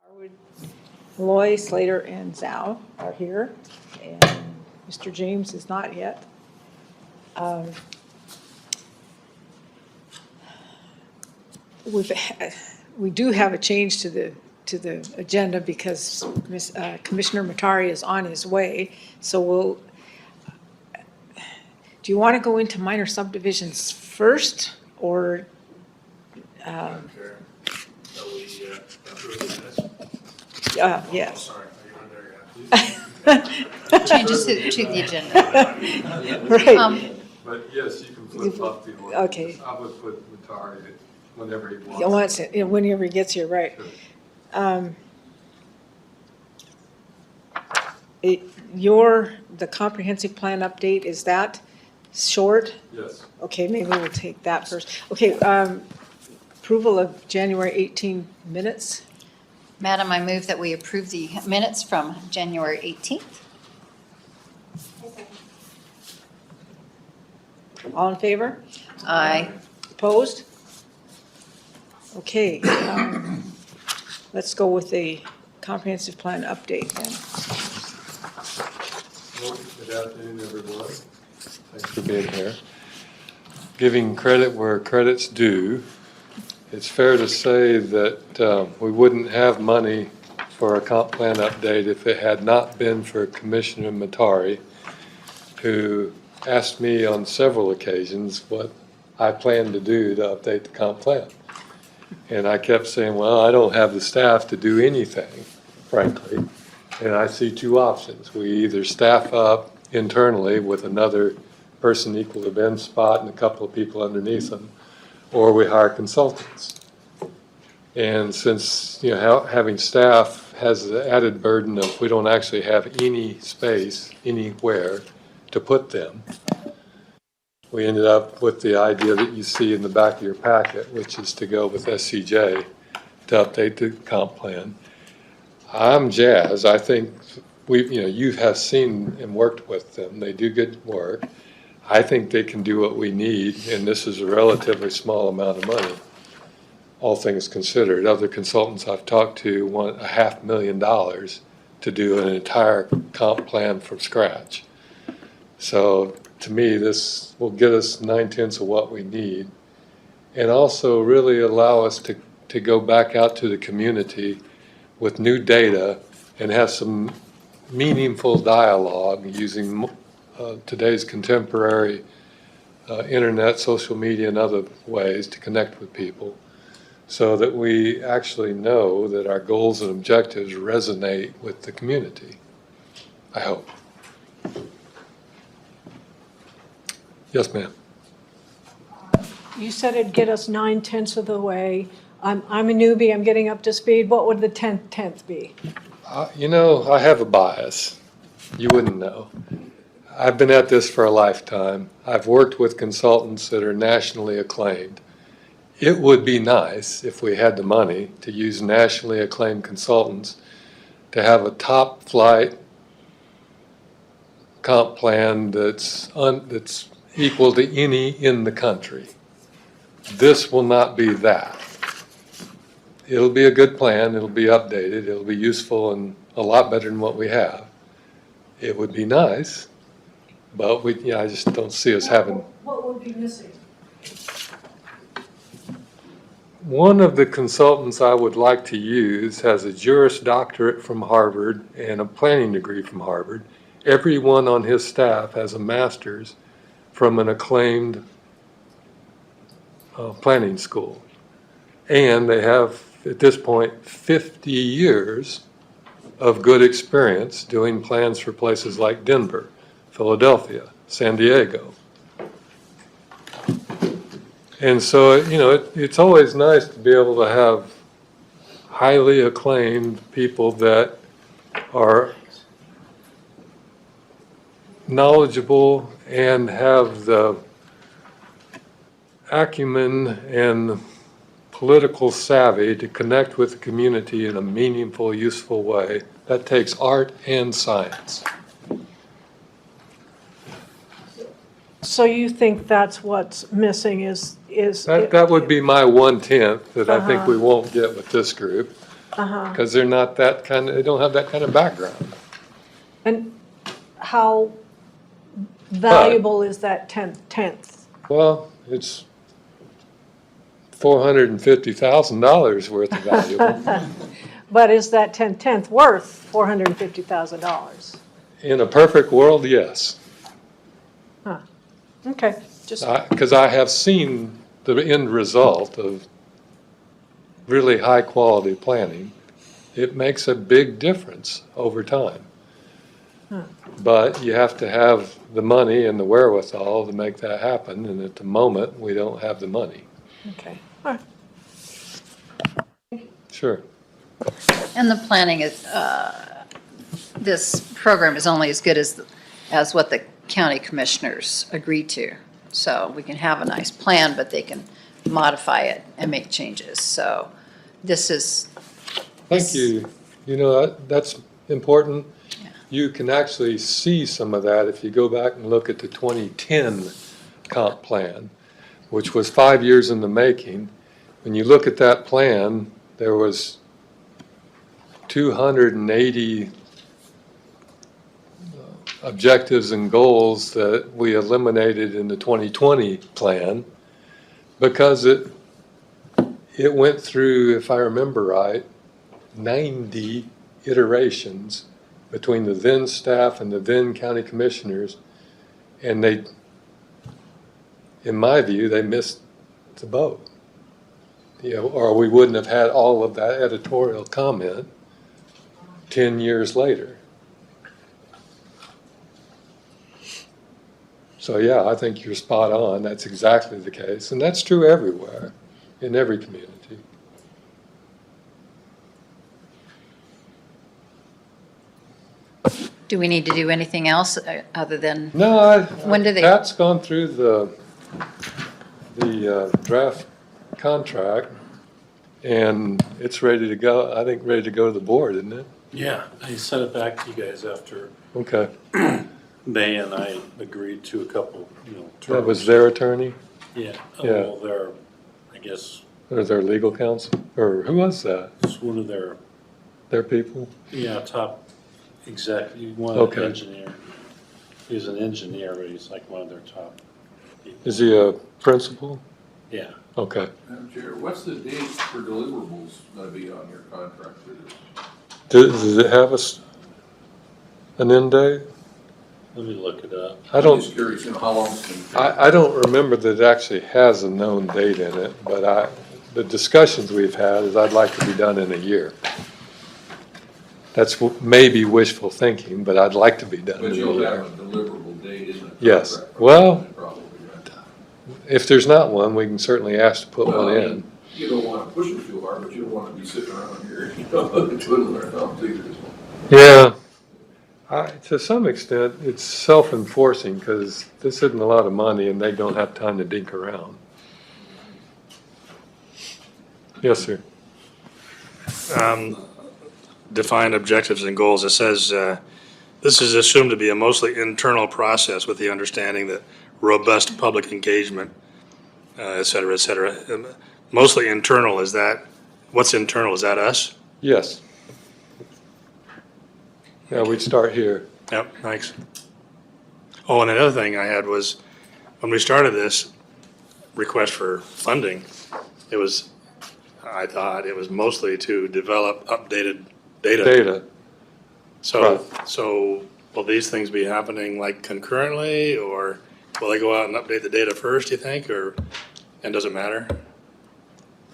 Harwood, Loy, Slater, and Zhao are here, and Mr. James is not yet. We do have a change to the agenda because Commissioner Matari is on his way, so do you want to go into minor subdivisions first, or? Madam Chair, so we approve the minutes? Yes. Sorry, are you on there yet? Changes to the agenda. Right. But yes, you can flip up the order. Okay. I would put Matari whenever he wants. He wants it, whenever he gets here, right. Sure. The comprehensive plan update, is that short? Yes. Okay, maybe we'll take that first. Okay, approval of January 18 minutes. Madam, I move that we approve the minutes from January 18th. All in favor? Aye. Opposed? Okay, let's go with the comprehensive plan update then. Well, good afternoon, everyone. Thanks for being here. Giving credit where credit's due, it's fair to say that we wouldn't have money for a comp plan update if it had not been for Commissioner Matari, who asked me on several occasions what I plan to do to update the comp plan. And I kept saying, well, I don't have the staff to do anything, frankly. And I see two options. We either staff up internally with another person equal to Ben's spot and a couple of people underneath them, or we hire consultants. And since, you know, having staff has the added burden of we don't actually have any space anywhere to put them, we ended up with the idea that you see in the back of your packet, which is to go with SCJ to update the comp plan. I'm jazzed. I think you have seen and worked with them. They do good work. I think they can do what we need, and this is a relatively small amount of money, all things considered. Other consultants I've talked to want $500,000 to do an entire comp plan from scratch. So to me, this will get us 9/10 of what we need, and also really allow us to go back out to the community with new data and have some meaningful dialogue using today's contemporary internet, social media, and other ways to connect with people so that we actually know that our goals and objectives resonate with the community, I hope. Yes, ma'am. You said it'd get us 9/10 of the way. I'm a newbie, I'm getting up to speed. What would the 10th be? I have a bias. You wouldn't know. I've been at this for a lifetime. I've worked with consultants that are nationally acclaimed. It would be nice if we had the money to use nationally acclaimed consultants to have a top flight comp plan that's equal to any in the country. This will not be that. It'll be a good plan, it'll be updated, it'll be useful and a lot better than what we have. It would be nice, but I just don't see us having. What would be missing? One of the consultants I would like to use has a Juris Doctorate from Harvard and a planning degree from Harvard. Everyone on his staff has a master's from an acclaimed planning school. And they have, at this point, 50 years of good experience doing plans for places like Denver, Philadelphia, San Diego. And so, it's always nice to be able to have highly acclaimed people that are knowledgeable and have the acumen and political savvy to connect with the community in a meaningful, useful way. That takes art and science. So you think that's what's missing is That would be my 1/10 that I think we won't get with this group. Uh-huh. because they're not that kind of, they don't have that kind of background. And how valuable is that tenth? Well, it's $450,000 worth of valuable. But is that tenth worth $450,000? In a perfect world, yes. Huh, okay, just, Because I have seen the end result of really high-quality planning. It makes a big difference over time. Huh. But you have to have the money and the wherewithal to make that happen, and at the moment, we don't have the money. okay, all right. Sure. And the planning is, this program is only as good as what the county commissioners agree to. So we can have a nice plan, but they can modify it and make changes. So this is, Thank you. You know, that's important. Yeah. You can actually see some of that if you go back and look at the 2010 comp plan, which was 5 years in the making. When you look at that plan, there was 280 objectives and goals that we eliminated in the 2020 plan because it went through, if I remember right, 90 iterations between the then staff and the then county commissioners, and they, in my view, they missed the boat. You know, or we wouldn't have had all of that editorial comment 10 years later. So yeah, I think you're spot on. That's exactly the case. And that's true everywhere, in every community. do we need to do anything else other than, No, When do they- Pat's gone through the draft contract, and it's ready to go. I think ready to go to the board, isn't it? Yeah, I sent it back to you guys after Okay. May and I agreed to a couple, That was terms. their attorney, Yeah, Yeah. well, their, I guess, or their legal counsel, or who was that? it's one of their, Their people? top executive, one of the Okay. engineer. He's an engineer, but he's like one of their top people. Is he a principal? Yeah, Okay. Madam Chair, what's the date for deliverables gonna be on your contract for this? Does it have an end date? let me look it up. I I'm don't, just curious, how long it's gonna take? I don't remember that it actually has a known date in it, but the discussions we've had is I'd like to be done in a year. That's maybe wishful thinking, but I'd like to be done in But a you'll year. have a deliverable date in the contract. Yes. Well- Probably, right? If there's not one, we can certainly ask to put Well, one I in. mean, you don't wanna push it too hard, but you don't wanna be sitting around here, twiddling our thumbs either. Yeah. To some extent, it's self-enforcing because this isn't a lot of money and they don't have time to dink around. Yes, sir. Define objectives and goals. It says, this is assumed to be a mostly internal process with the understanding that robust public engagement, et cetera, et cetera. Mostly internal, is that, what's internal? Is that us? Yes. Yeah, we'd start here. Yep, thanks. Oh, and another thing I had was, when we started this request for funding, I thought it was mostly to develop updated data. Data. So will these things be happening like concurrently, or will they go out and update the data first, you think, and does it matter?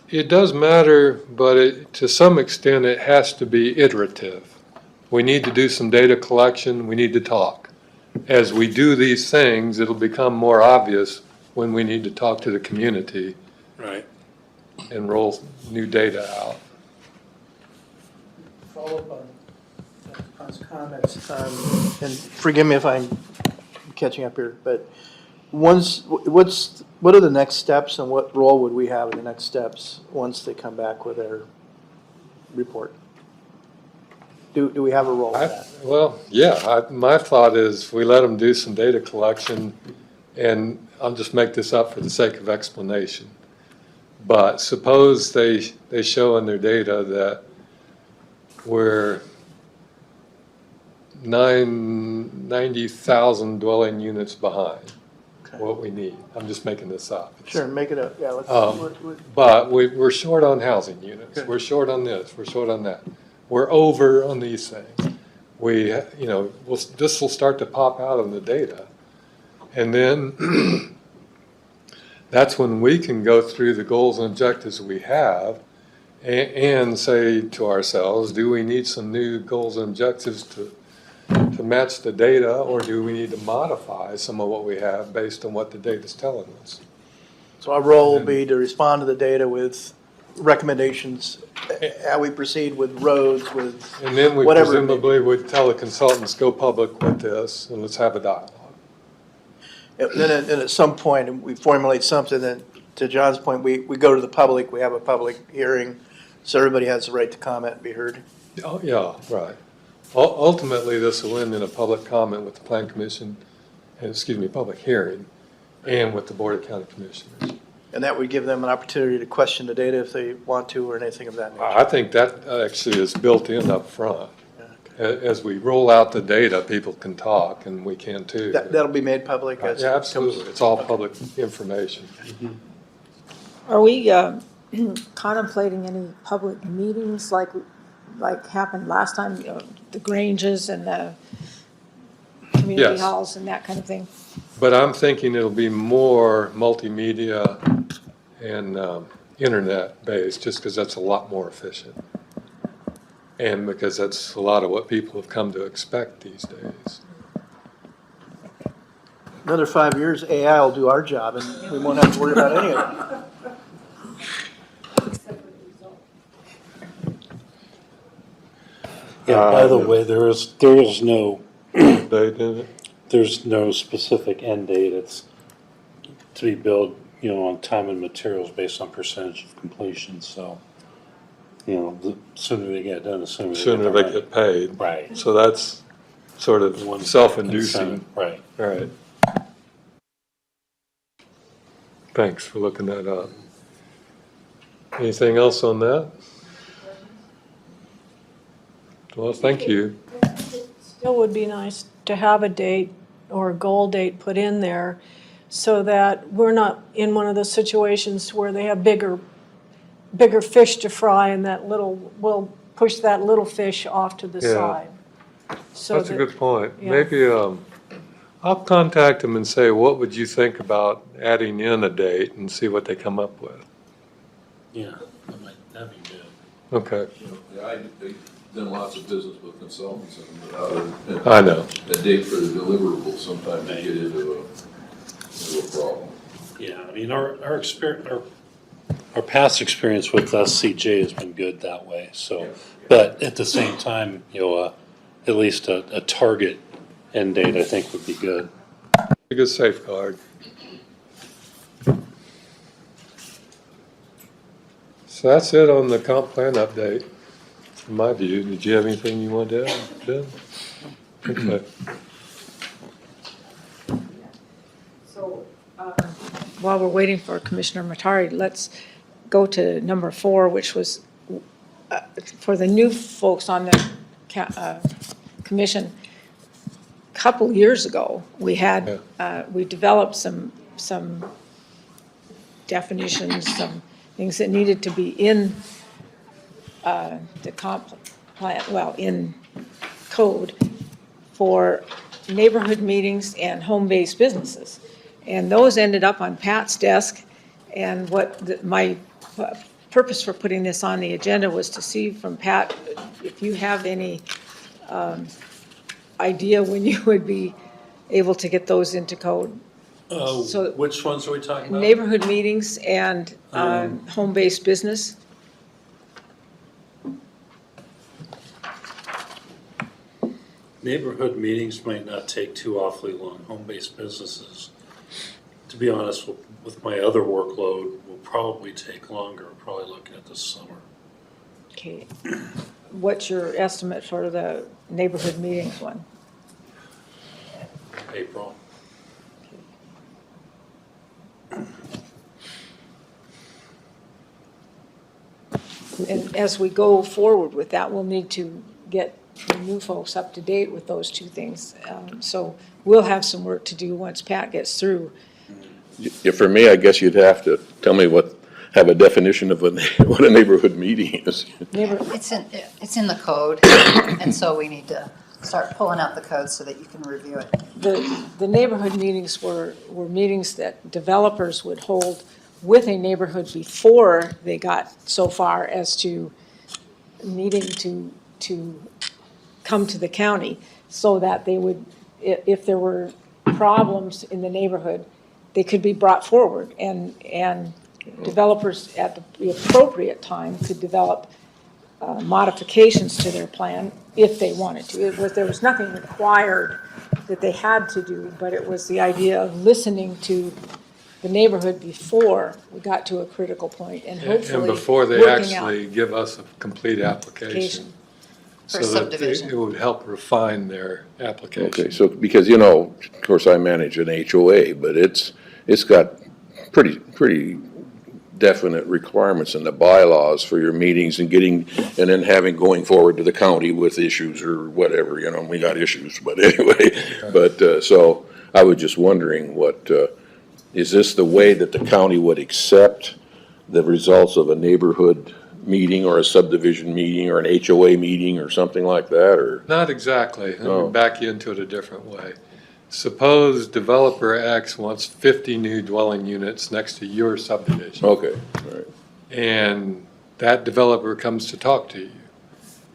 It does matter, but to some extent, it has to be iterative. We need to do some data collection. We need to talk. As we do these things, it'll become more obvious when we need to talk to the community Right. and roll new data out. Follow up on John's comments, and forgive me if I'm catching up here, but what are the next steps and what role would we have in the next steps once they come back with their report? Do we have a role in that? Well, yeah, my thought is we let them do some data collection, and I'll just make this up for the sake of explanation. But suppose they show in their data that we're 90,000 dwelling units behind Okay. what we need. I'm just making this up. Sure, make it up, yeah, let's, Um, But we're short on housing units. Okay. We're short on this, we're short on that. We're over on these things. This will start to pop out on the data. And then that's when we can go through the goals and objectives we have and say to ourselves, do we need some new goals and objectives to match the data, or do we need to modify some of what we have based on what the data is telling us? so our role will be to respond to the data with recommendations, how we proceed with roads, with And then we whatever it may be. presumably would tell the consultants, go public with this, and let's have a dialogue. Then at some point, we formulate something that, to John's point, we go to the public, we have a public hearing, so everybody has the right to comment and be heard. Oh, yeah, right. Ultimately, this will end in a public comment with the Plan Commission, public hearing, and with the Board of County Commissioners. And that would give them an opportunity to question the data if they want to, or anything of that nature. I think that actually is built in up front. Yeah, okay. As we roll out the data, people can talk, and we can too. That'll be made public as. Yeah, absolutely. It's all public information. Are we contemplating any public meetings like happened last time, the Granges and the community Yes. halls and that kind of thing? But I'm thinking it'll be more multimedia and internet-based, just because that's a lot more efficient. And because that's a lot of what people have come to expect these days. Another 5 years, AI will do our job, and we won't have to worry about any of it. Yeah, by the way, there is no, Date in it? there's no specific end date. It's to be billed, on time and materials based on percentage of completion, so, the sooner they get done, the sooner Sooner they get paid. Right. So that's sort of One self-inducing. incentive, right. All right. Thanks for looking that up. Anything else on that? Well, thank you. Still would be nice to have a date or a goal date put in there so that we're not in one of those situations where they have bigger fish to fry and we'll push that little fish off to the Yeah. side. So That's a that- good point. yeah. Maybe I'll contact them and say, what would you think about adding in a date and see what they come up with? Yeah, that'd be good. Okay, I've done lots of business with consultants and without I know. a date for the deliverable, sometimes you get into a problem. Yeah, our experience, our past experience with SCJ has been good that way, so, but at the same time, at least a target end date, I think would be good. A good safeguard. So that's it on the comp plan update, from my view. Did you have anything you wanted to add, Ben? Okay. So, while we're waiting for Commissioner Matari, let's go to number 4, which was for the new folks on the commission. A couple years ago, we developed some definitions, some things that needed to be in the comp plan, in code for neighborhood meetings and home-based businesses. And those ended up on Pat's desk, and my purpose for putting this on the agenda was to see from Pat if you have any idea when you would be able to get those into code. So- Which ones are we talking about? Neighborhood meetings and home-based business. Neighborhood meetings might not take too awfully long. Home-based businesses, to be honest, with my other workload, will probably take longer. We're probably looking at this summer. Okay. What's your estimate for the neighborhood meetings one? April. And as we go forward with that, we'll need to get the new folks up to date with those two things. So we'll have some work to do once Pat gets through. Yeah, for me, I guess you'd have to tell me have a definition of what a neighborhood meeting is. It's in the code, and so we need to start pulling out the code so that you can review it. The neighborhood meetings were meetings that developers would hold with a neighborhood before they got so far as to needing to come to the county, so that they would, if there were problems in the neighborhood, they could be brought forward, and developers at the appropriate time could develop modifications to their plan if they wanted to. There was nothing required that they had to do, but it was the idea of listening to the neighborhood before we got to a critical point, and hopefully And before they working out actually give us a complete application. For So that subdivision. it would help refine their application. Okay, so, because, of course, I manage an HOA, but it's got pretty definite requirements in the bylaws for your meetings and then going forward to the county with issues or whatever, we got issues, but anyway. But, so I was just wondering is this the way that the county would accept the results of a neighborhood meeting or a subdivision meeting or an HOA meeting or something like that, or? Not exactly. Let Oh. me back you into it a different way. Suppose developer X wants 50 new dwelling units next to your subdivision. Okay, all right. And that developer comes to talk to you.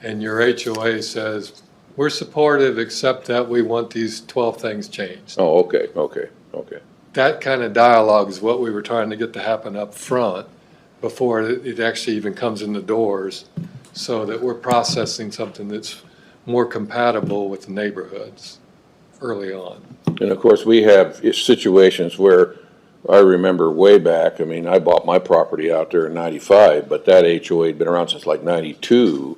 And your HOA says, we're supportive except that we want these 12 things changed. Oh, okay. That kind of dialogue is what we were trying to get to happen up front before it actually even comes in the doors, so that we're processing something that's more compatible with the neighborhoods early on. And of course, we have situations where, I remember way back, I bought my property out there in 95, but that HOA had been around since like 92.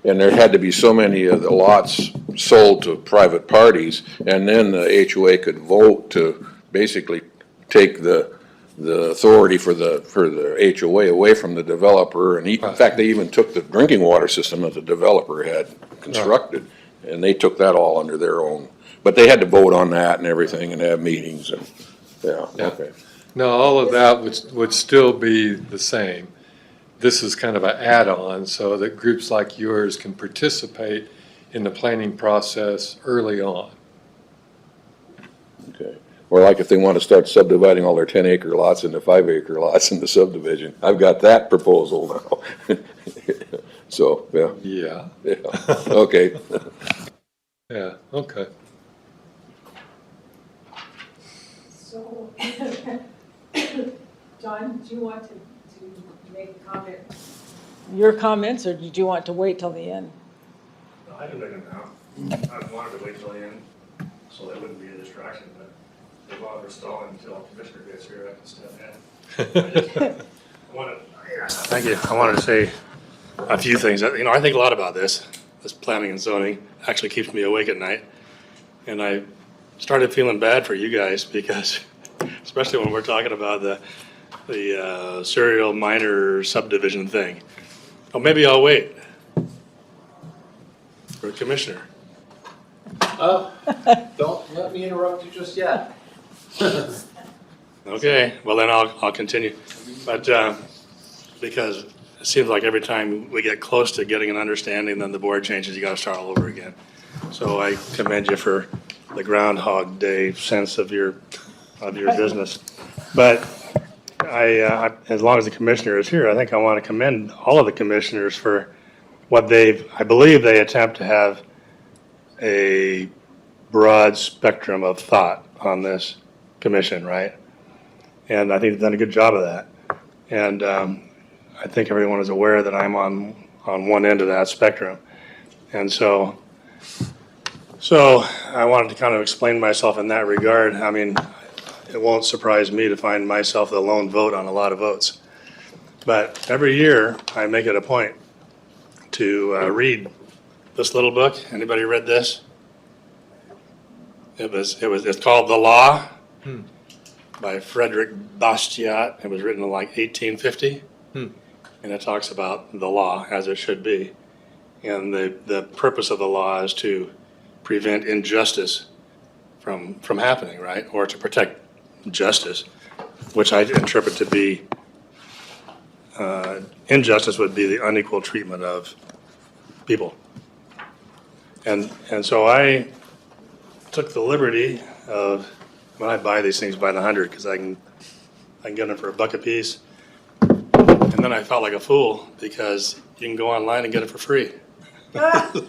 And there had to be so many of the lots sold to private parties, and then the HOA could vote to basically take the authority for the HOA away from the developer. And in fact, they even took the drinking water system that the developer had constructed, and they took that all under their own. But they had to vote on that and everything and have meetings and, Yeah. okay. Now, all of that would still be the same. This is kind of an add-on so that groups like yours can participate in the planning process early on. Okay. Or like if they want to start subdividing all their 10-acre lots into 5-acre lots in the subdivision. I've got that proposal now. So, Yeah, okay. yeah, okay. So, John, do you want to make a comment? Your comments, or did you want to wait till the end? I can make them now. I wanted to wait till the end, so that wouldn't be a distraction, but if while we're stalling until Commissioner gets here, I can step in. Thank you. I wanted to say a few things. I think a lot about this planning and zoning. Actually keeps me awake at night. And I started feeling bad for you guys because, especially when we're talking about the serial minor subdivision thing. Oh, maybe I'll wait for Commissioner. Don't let me interrupt you just yet. Okay, well then I'll continue. But because it seems like every time we get close to getting an understanding, then the board changes, you gotta start all over again. So I commend you for the Groundhog Day sense of your business. But as long as the commissioner is here, I think I want to commend all of the commissioners for what I believe they attempt to have a broad spectrum of thought on this commission, right? And I think they've done a good job of that. And I think everyone is aware that I'm on one end of that spectrum. And so I wanted to kind of explain myself in that regard. I mean, it won't surprise me to find myself the lone vote on a lot of votes. But every year, I make it a point to read this little book. Anybody read this? It's called The Law by Frederick Bastiat. It was written in like 1850. And and it talks about the law as it should be. And the purpose of the law is to prevent injustice from happening, right? Or to protect justice, which I interpret to be, injustice would be the unequal treatment of people. And so I took the liberty of, when I buy these things by the hundred, because I can get them for $1 a piece. And then I felt like a fool because you can go online and get it for free. But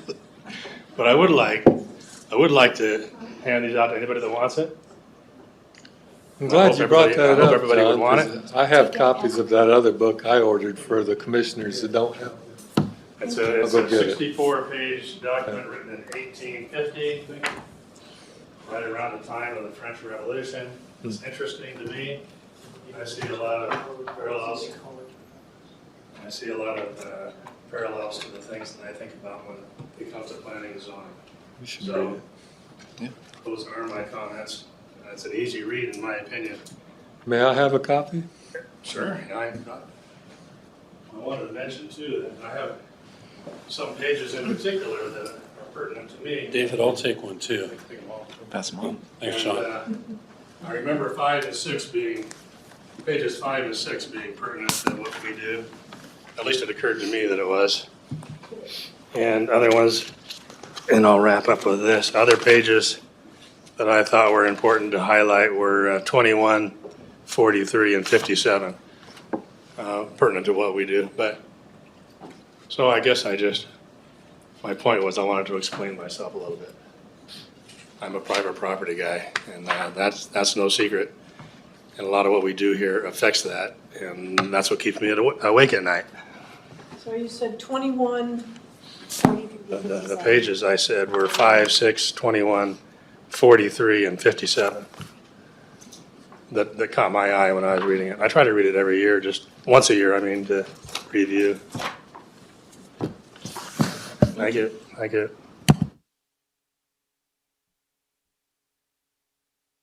I would like to hand these out to anybody that wants it. I'm glad hope you brought everybody- I that hope up, everybody would John, want 'cause I have copies of that other book I ordered for the commissioners that don't have. It's a I'll go get it. 64-page document written in 1850, right around the time of the French Revolution. It's interesting to me. I see a lot of parallels. I see a lot of parallels to the things that I think about when it comes to planning and zoning. You should So, read it. those are my comments. It's an easy read, in my opinion. May I have a copy? Sure. I wanted to mention too that I have some pages in particular that are pertinent to me. David, I'll take one too. Take them all. Pass them on. Thanks, And, Sean. I remember pages 5 and 6 being pertinent to what we do. At least it occurred to me that it was. And other ones, and I'll wrap up with this, other pages that I thought were important to highlight were 21, 43, and 57, pertinent to what we do. But, so I guess my point was I wanted to explain myself a little bit. I'm a private property guy, and that's no secret. And a lot of what we do here affects that, and that's what keeps me awake at night. So you said 21. The pages I said were 5, 6, 21, 43, and 57. That caught my eye when I was reading it. I try to read it every year, just once a year, I mean, to review. Thank you. Thank you.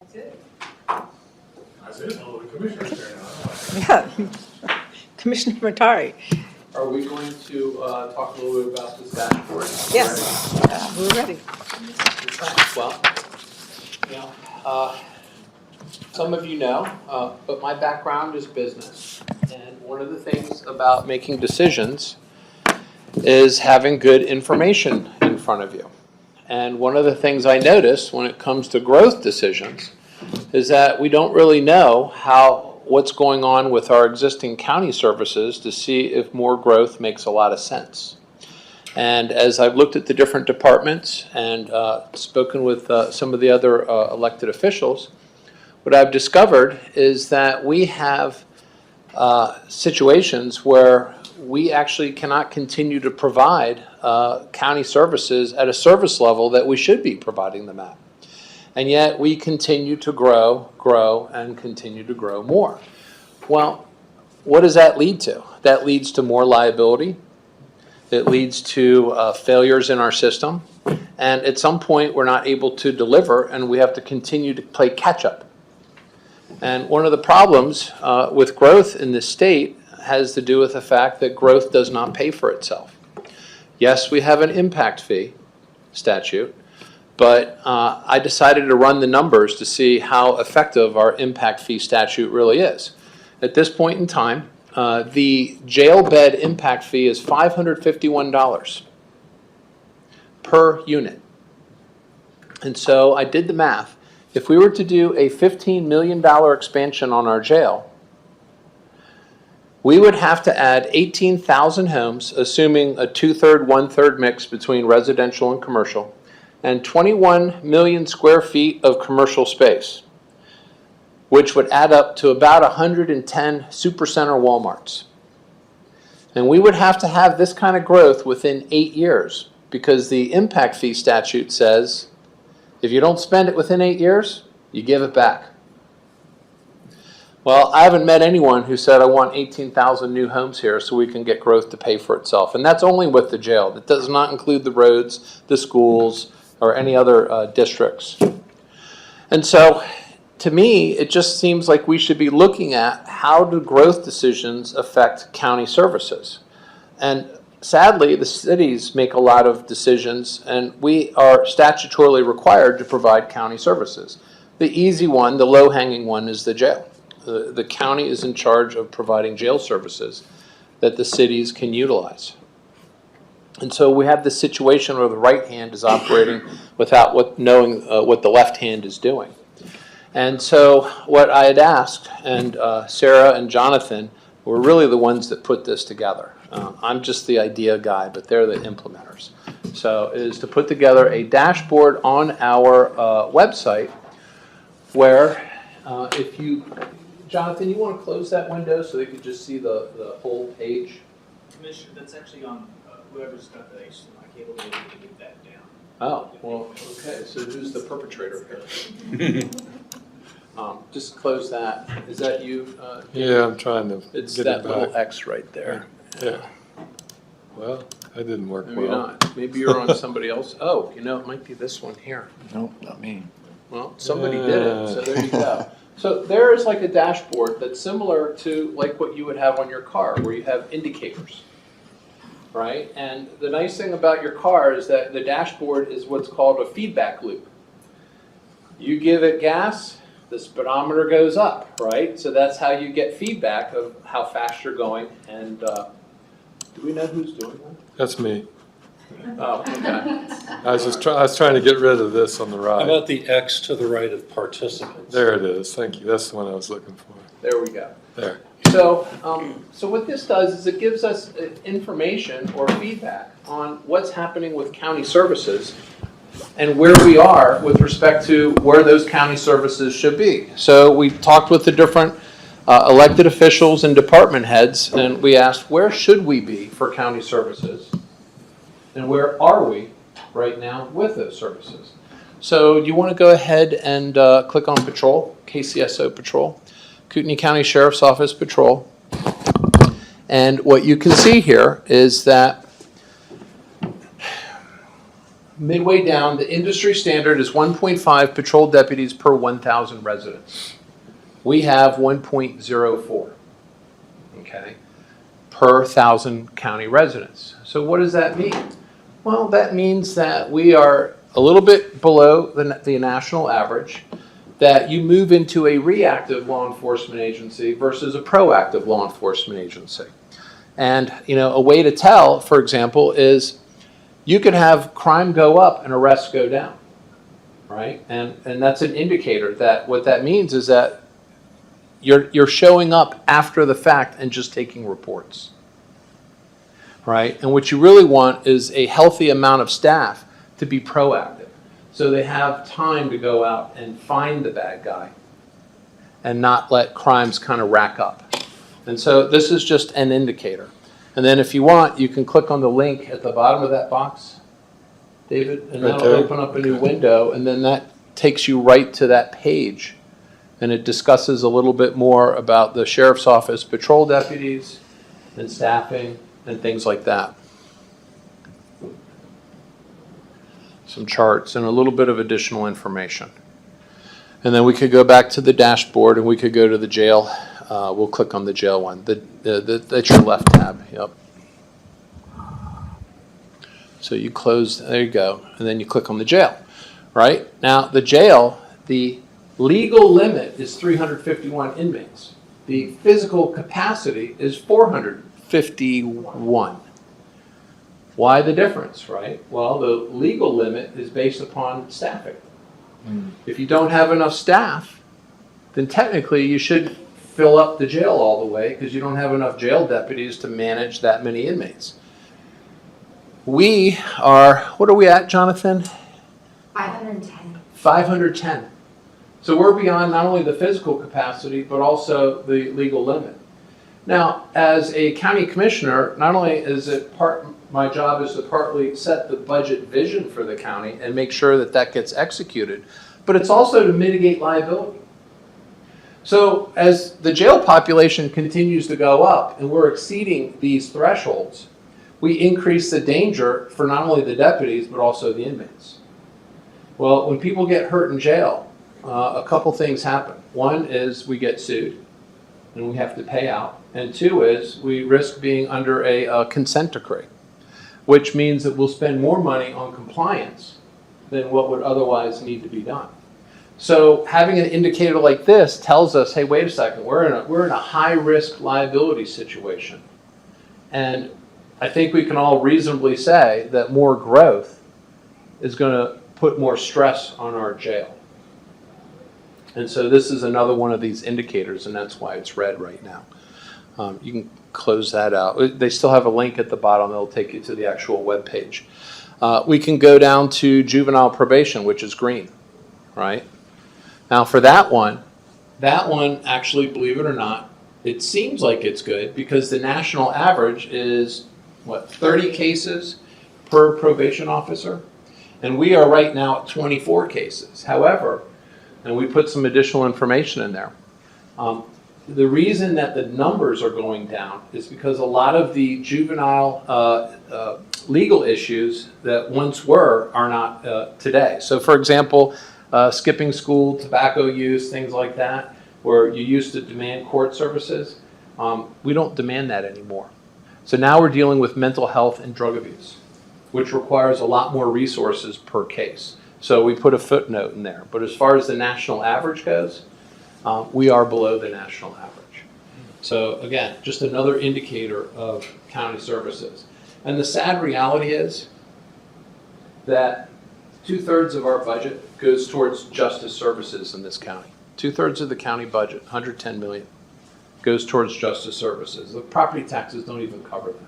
That's it. Oh, the commissioner's turn now. Yeah. Commissioner Matari, Are we going to talk a little bit about the dashboard? yes, we're ready. Well, you know, some of you know, but my background is business. And one of the things about making decisions is having good information in front of you. And one of the things I notice when it comes to growth decisions is that we don't really know what's going on with our existing county services to see if more growth makes a lot of sense. And as I've looked at the different departments and spoken with some of the other elected officials, what I've discovered is that we have situations where we actually cannot continue to provide county services at a service level that we should be providing them at. And yet we continue to grow, and continue to grow more. Well, what does that lead to? That leads to more liability. It leads to failures in our system. And at some point, we're not able to deliver, and we have to continue to play catch-up. And one of the problems with growth in this state has to do with the fact that growth does not pay for itself. Yes, we have an impact fee statute, but I decided to run the numbers to see how effective our impact fee statute really is. At this point in time, the jail bed impact fee is $551 per unit. And so I did the math. If we were to do a $15 million expansion on our jail, we would have to add 18,000 homes, assuming a 2/3, 1/3 mix between residential and commercial, and 21 million square feet of commercial space, which would add up to about 110 supercenter Walmarts. And we would have to have this kind of growth within 8 years, because the impact fee statute says if you don't spend it within 8 years, you give it back. Well, I haven't met anyone who said, I want 18,000 new homes here so we can get growth to pay for itself. And that's only with the jail. That does not include the roads, the schools, or any other districts. And so to me, it just seems like we should be looking at how do growth decisions affect county services. And sadly, the cities make a lot of decisions, and we are statutorily required to provide county services. The easy one, the low-hanging one, is the jail. The county is in charge of providing jail services that the cities can utilize. And so we have this situation where the right hand is operating without knowing what the left hand is doing. And so what I had asked, and Sarah and Jonathan were really the ones that put this together. I'm just the idea guy, but they're the implementers. So is to put together a dashboard on our website where if you, Jonathan, you want to close that window so they could just see the whole page? Commissioner, that's actually on whoever's got the HDMI cable, they need to get that down. Oh, well, okay, so who's the perpetrator here? Just close that. Is that you? Yeah, I'm trying to It's get that it little back. X right there. Yeah. Well, that didn't work Maybe well. not. Maybe you're on somebody else. Oh, you know, it might be this one here. Nope, not me. Well, somebody did it, so there you go. So there is like a dashboard that's similar to like what you would have on your car, where you have indicators, right? And the nice thing about your car is that the dashboard is what's called a feedback loop. You give it gas, the speedometer goes up, right? So that's how you get feedback of how fast you're going. And do we know who's doing that? That's me. Oh, okay. I was trying to get rid of this on the How right. about the X to the right of participants? There it is. Thank you. That's the one I was looking for. There we go. There. So, so what this does is it gives us information or feedback on what's happening with county services and where we are with respect to where those county services should be. So we talked with the different elected officials and department heads, and we asked, where should we be for county services? And where are we right now with those services? So do you want to go ahead and click on Patrol, KCSO Patrol, Kootenai County Sheriff's Office Patrol. And what you can see here is that midway down, the industry standard is 1.5 patrol deputies per 1,000 residents. We have 1.04, okay, per 1,000 county residents. So what does that mean? Well, that means that we are a little bit below the national average, that you move into a reactive law enforcement agency versus a proactive law enforcement agency. And, you know, a way to tell, for example, is you could have crime go up and arrests go down, right? And that's an indicator that what that means is that you're showing up after the fact and just taking reports, right? And what you really want is a healthy amount of staff to be proactive, so they have time to go out and find the bad guy and not let crimes kind of rack up. And so this is just an indicator. And then if you want, you can click on the link at the bottom of that box, David, and Right that'll there. open up a new window, and then that takes you right to that page. And it discusses a little bit more about the sheriff's office patrol deputies and staffing and things like that. Some charts and a little bit of additional information. And then we could go back to the dashboard and we could go to the jail. We'll click on the jail one. That's your left tab. Yep. So you close, there you go, and then you click on the jail, right? Now the jail, the legal limit is 351 inmates. The physical capacity is 451. Why the difference, right? Well, the legal limit is based upon staffing. If you don't have enough staff, then technically you shouldn't fill up the jail all the way because you don't have enough jail deputies to manage that many inmates. We are, what are we at, Jonathan? 510. 510. So we're beyond not only the physical capacity, but also the legal limit. Now, as a county commissioner, not only is it my job is to partly set the budget vision for the county and make sure that that gets executed, but it's also to mitigate liability. So as the jail population continues to go up and we're exceeding these thresholds, we increase the danger for not only the deputies, but also the inmates. Well, when people get hurt in jail, a couple things happen. One is we get sued and we have to pay out. And two is we risk being under a consent decree, which means that we'll spend more money on compliance than what would otherwise need to be done. So having an indicator like this tells us, hey, wait a second, we're in a high-risk liability situation. And I think we can all reasonably say that more growth is going to put more stress on our jail. And so this is another one of these indicators, and that's why it's red right now. You can close that out. They still have a link at the bottom that'll take you to the actual web page. We can go down to juvenile probation, which is green, right? Now for that one actually, believe it or not, it seems like it's good because the national average is, 30 cases per probation officer? And we are right now at 24 cases. However, and we put some additional information in there, the reason that the numbers are going down is because a lot of the juvenile legal issues that once were are not today. So for example, skipping school, tobacco use, things like that, where you used to demand court services, we don't demand that anymore. So now we're dealing with mental health and drug abuse, which requires a lot more resources per case. So we put a footnote in there. But as far as the national average goes, we are below the national average. So again, just another indicator of county services. And the sad reality is that 2/3 of our budget goes towards justice services in this county. 2/3 of the county budget, 110 million, goes towards justice services. The property taxes don't even cover that.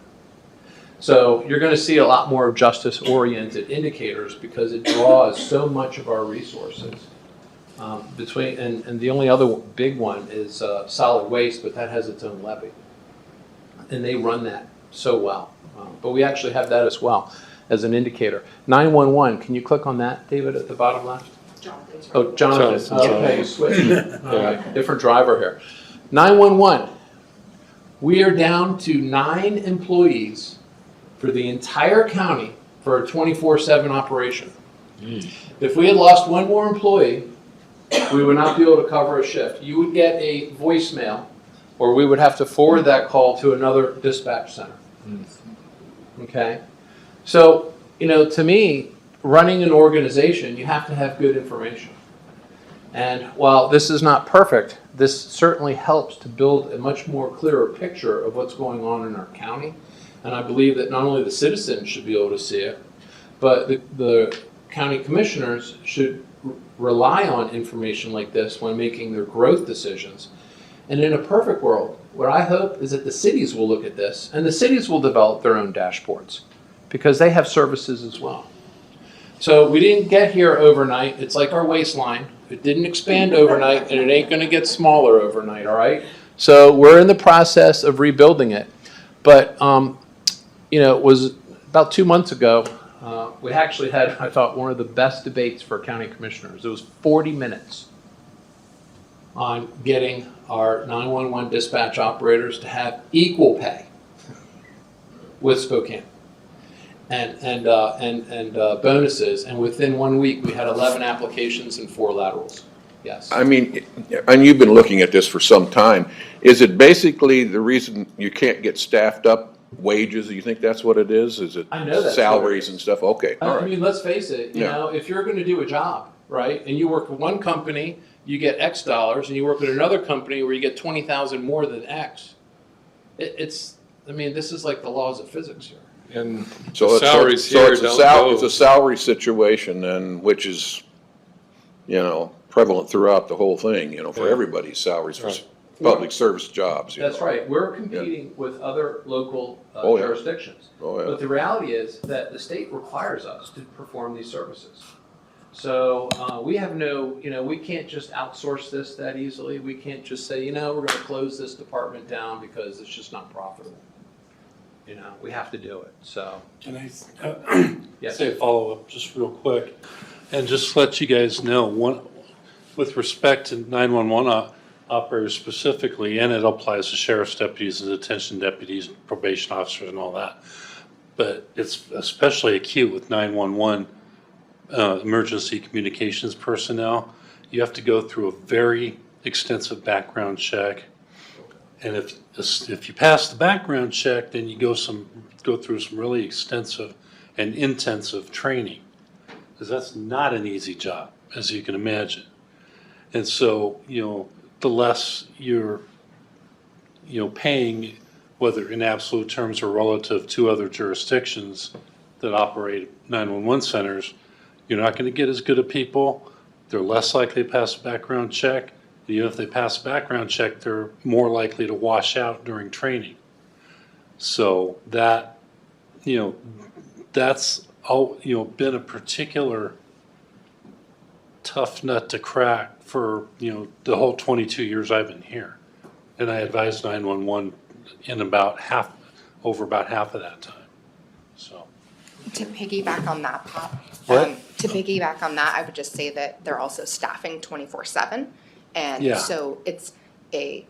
So you're going to see a lot more justice-oriented indicators because it draws so much of our resources. And the only other big one is solid waste, but that has its own levy. And they run that so well. But we actually have that as well as an indicator. 911, can you click on that, David, at the bottom left? Jonathan's Oh, Jonathan. Jonathan. Okay, you switched. All right, different driver here. 911, we are down to 9 employees for the entire county for a 24/7 operation. If we had lost one more employee, we would not be able to cover a shift. You would get a voicemail, or we would have to forward that call to another dispatch center. Okay? So, to me, running an organization, you have to have good information. And while this is not perfect, this certainly helps to build a much more clearer picture of what's going on in our county. And I believe that not only the citizens should be able to see it, but the county commissioners should rely on information like this when making their growth decisions. And in a perfect world, what I hope is that the cities will look at this and the cities will develop their own dashboards because they have services as well. So we didn't get here overnight. It's like our waistline. It didn't expand overnight and it ain't going to get smaller overnight, all right? So we're in the process of rebuilding it. But, it was about 2 months ago, we actually had, I thought, one of the best debates for county commissioners. It was 40 minutes on getting our 911 dispatch operators to have equal pay with Spokane and bonuses. And within 1 week, we had 11 applications and 4 laterals. Yes. I mean, and you've been looking at this for some time. Is it basically the reason you can't get staffed up wages? Do you think that's what it is? Is it I know that's salaries and stuff? Okay, all I right. mean, let's face it, if you're going to do a job, right, and you work with one company, you get X dollars, and you work with another company where you get 20,000 more than X, this is like the laws of physics here. And So the salaries here it's don't go. it's a salary situation then, which is, prevalent throughout the whole thing, for Yeah. everybody's salaries for Right. public service jobs. That's right. We're competing with other local Oh, yeah. jurisdictions. Oh, yeah. But the reality is that the state requires us to perform these services. So we have we can't just outsource this that easily. We can't just say, we're going to close this department down because it's just not profitable. We have to do it. So, Can I yes. say a follow-up just real quick? And just let you guys know, with respect to 911 operators specifically, and it applies to sheriff's deputies and detention deputies, probation officers and all that. But it's especially acute with 911 emergency communications personnel. you have to go through a very extensive background check. And if you pass the background check, then you go through some really extensive and intensive training. Because that's not an easy job, as you can imagine. And so, the less you're, paying, whether in absolute terms or relative to other jurisdictions that operate 911 centers, you're not going to get as good of people. They're less likely to pass a background check. Even if they pass a background check, they're more likely to wash out during training. So that, that's all, been a particular tough nut to crack for, the whole 22 years I've been here. And I advised 911 in over about half of that time. So. To piggyback on that, Pop. What? To piggyback on that, I would just say that they're also staffing 24/7. And Yeah. so it's a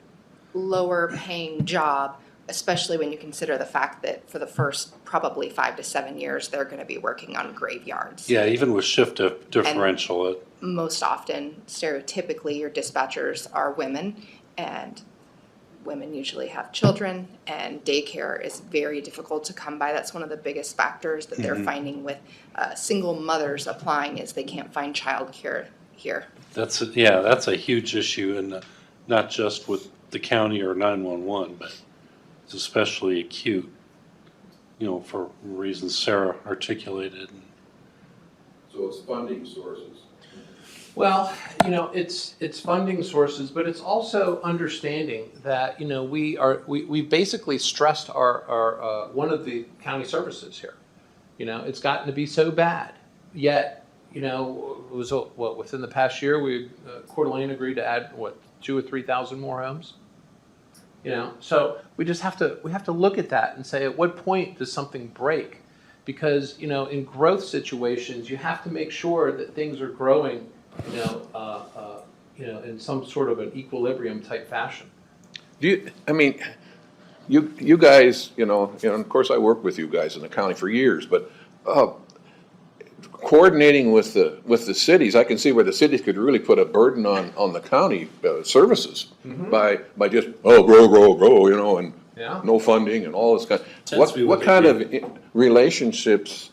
lower paying job, especially when you consider the fact that for the first probably 5 to 7 years, they're going to be working on graveyards. Yeah, even with shift differential, Most often, stereotypically, your dispatchers are women, and women usually have children, and daycare is very difficult to come by. That's one of the biggest factors that they're finding with single mothers applying is they can't find childcare here. that's a huge issue, and not just with the county or 911, but it's especially acute, for reasons Sarah articulated. So it's funding sources. Well, it's funding sources, but it's also understanding that, we basically stressed our one of the county services here. It's gotten to be so bad, yet, it was, within the past year, Coeur d'Alene agreed to add, 2,000 or 3,000 more homes? So we just have to look at that and say, at what point does something break? Because, in growth situations, you have to make sure that things are growing, in some sort of an equilibrium type fashion. You guys, and of course I worked with you guys in the county for years, but coordinating with the cities, I can see where the cities could really put a burden on the county services by just, grow, and Yeah. no funding and all this kind. Tends to be What what kind they of relationships,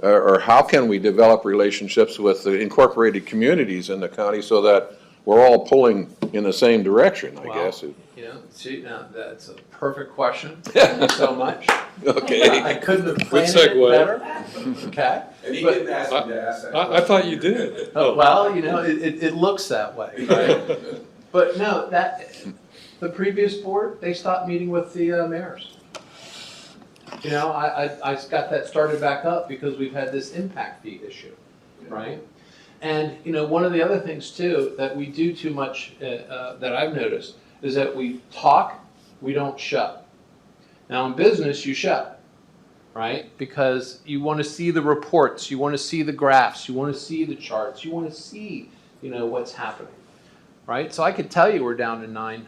or how can we develop relationships with the incorporated communities in the county so that we're all pulling in the same direction, I Wow. guess? Now that's a perfect question. Thank you so much. Okay. I couldn't have planned it segue. better. Okay. And he But- didn't ask me to ask that. I thought you did. Well, it looks that way, right? But no, the previous board, they stopped meeting with the mayors. I got that started back up because we've had this impact fee issue, right? And, one of the other things too, that we do too much, that I've noticed, is that we talk, we don't shut. Now in business, you shut, right? Because you want to see the reports, you want to see the graphs, you want to see the charts, you want to see, what's happening, right? So I could tell you we're down to 9,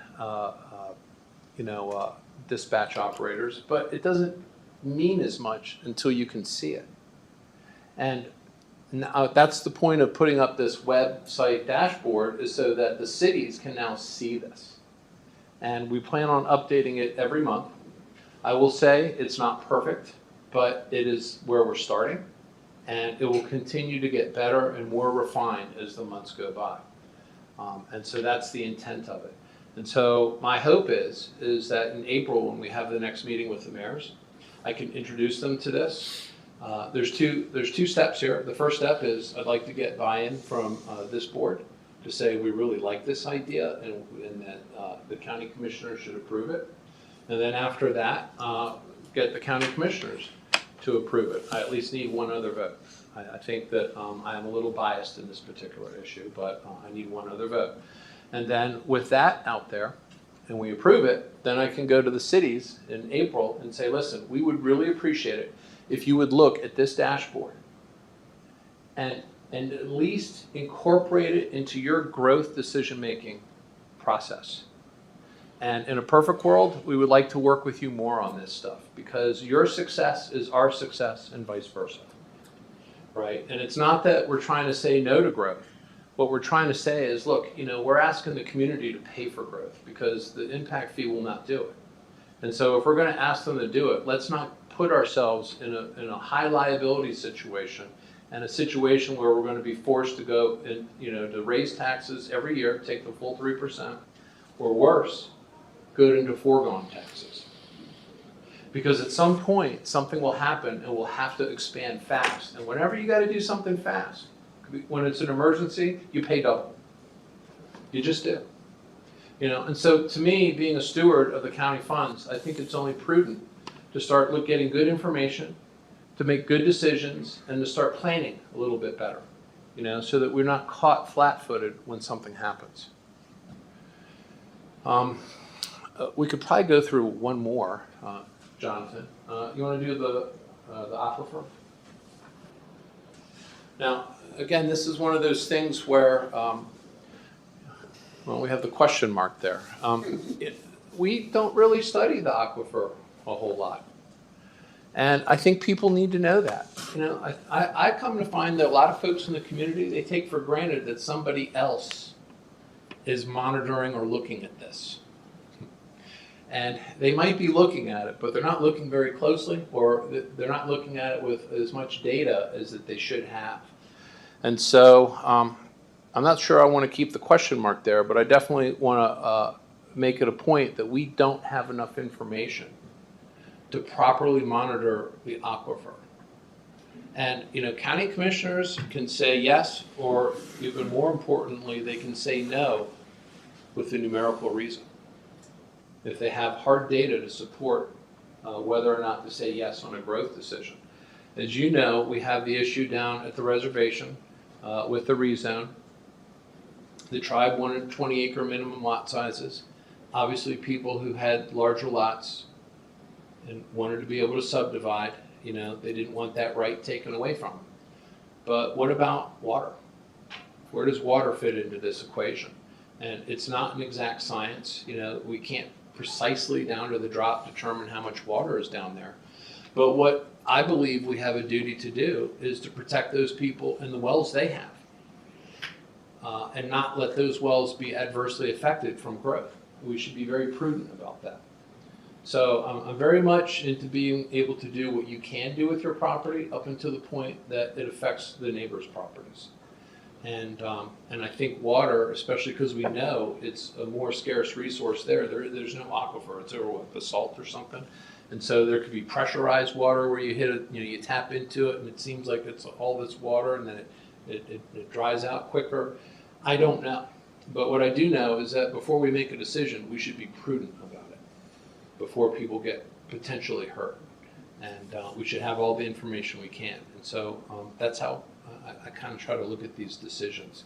dispatch operators, but it doesn't mean as much until you can see it. And now that's the point of putting up this website dashboard, is so that the cities can now see this. And we plan on updating it every month. I will say it's not perfect, but it is where we're starting. And it will continue to get better and more refined as the months go by. And so that's the intent of it. And so my hope is that in April, when we have the next meeting with the mayors, I can introduce them to this. There's two steps here. The first step is I'd like to get buy-in from this board to say we really like this idea and that the county commissioners should approve it. And then after that, get the county commissioners to approve it. I at least need one other vote. I think that I am a little biased in this particular issue, but I need one other vote. And then with that out there, and we approve it, then I can go to the cities in April and say, listen, we would really appreciate it if you would look at this dashboard and at least incorporate it into your growth decision-making process. And in a perfect world, we would like to work with you more on this stuff because your success is our success and vice versa, right? And it's not that we're trying to say no to growth. what we're trying to say is, look, we're asking the community to pay for growth because the impact fee will not do it. And so if we're going to ask them to do it, let's not put ourselves in a high liability situation and a situation where we're going to be forced to go and, to raise taxes every year, take the full 3%, or worse, go into foregone taxes. Because at some point, something will happen and we'll have to expand fast. And whenever you got to do something fast, when it's an emergency, you pay double. You just do. And so to me, being a steward of the county funds, I think it's only prudent to start getting good information, to make good decisions, and to start planning a little bit better, so that we're not caught flat-footed when something happens. We could probably go through one more, Jonathan. You want to do the aquifer? Now, again, this is one of those things where, we have the question mark there. We don't really study the aquifer a whole lot. And I think people need to know that. I come to find that a lot of folks in the community, they take for granted that somebody else is monitoring or looking at this. And they might be looking at it, but they're not looking very closely, or they're not looking at it with as much data as that they should have. And so I'm not sure I want to keep the question mark there, but I definitely want to make it a point that we don't have enough information to properly monitor the aquifer. And, county commissioners can say yes, or even more importantly, they can say no with a numerical reason, if they have hard data to support whether or not to say yes on a growth decision. As you know, we have the issue down at the reservation with the rezone. The tribe wanted 20-acre minimum lot sizes. Obviously, people who had larger lots and wanted to be able to subdivide, they didn't want that right taken away from them. But what about water? Where does water fit into this equation? And it's not an exact science. We can't precisely down to the drop determine how much water is down there. But what I believe we have a duty to do is to protect those people and the wells they have, and not let those wells be adversely affected from growth. We should be very prudent about that. So I'm very much into being able to do what you can do with your property up until the point that it affects the neighbor's properties. And I think water, especially because we know it's a more scarce resource there's no aquifer. It's over basalt or something. And so there could be pressurized water where you hit it, you tap into it and it seems like it's all this water and then it dries out quicker. I don't know. But what I do know is that before we make a decision, we should be prudent about it before people get potentially hurt. And we should have all the information we can. And so that's how I kind of try to look at these decisions.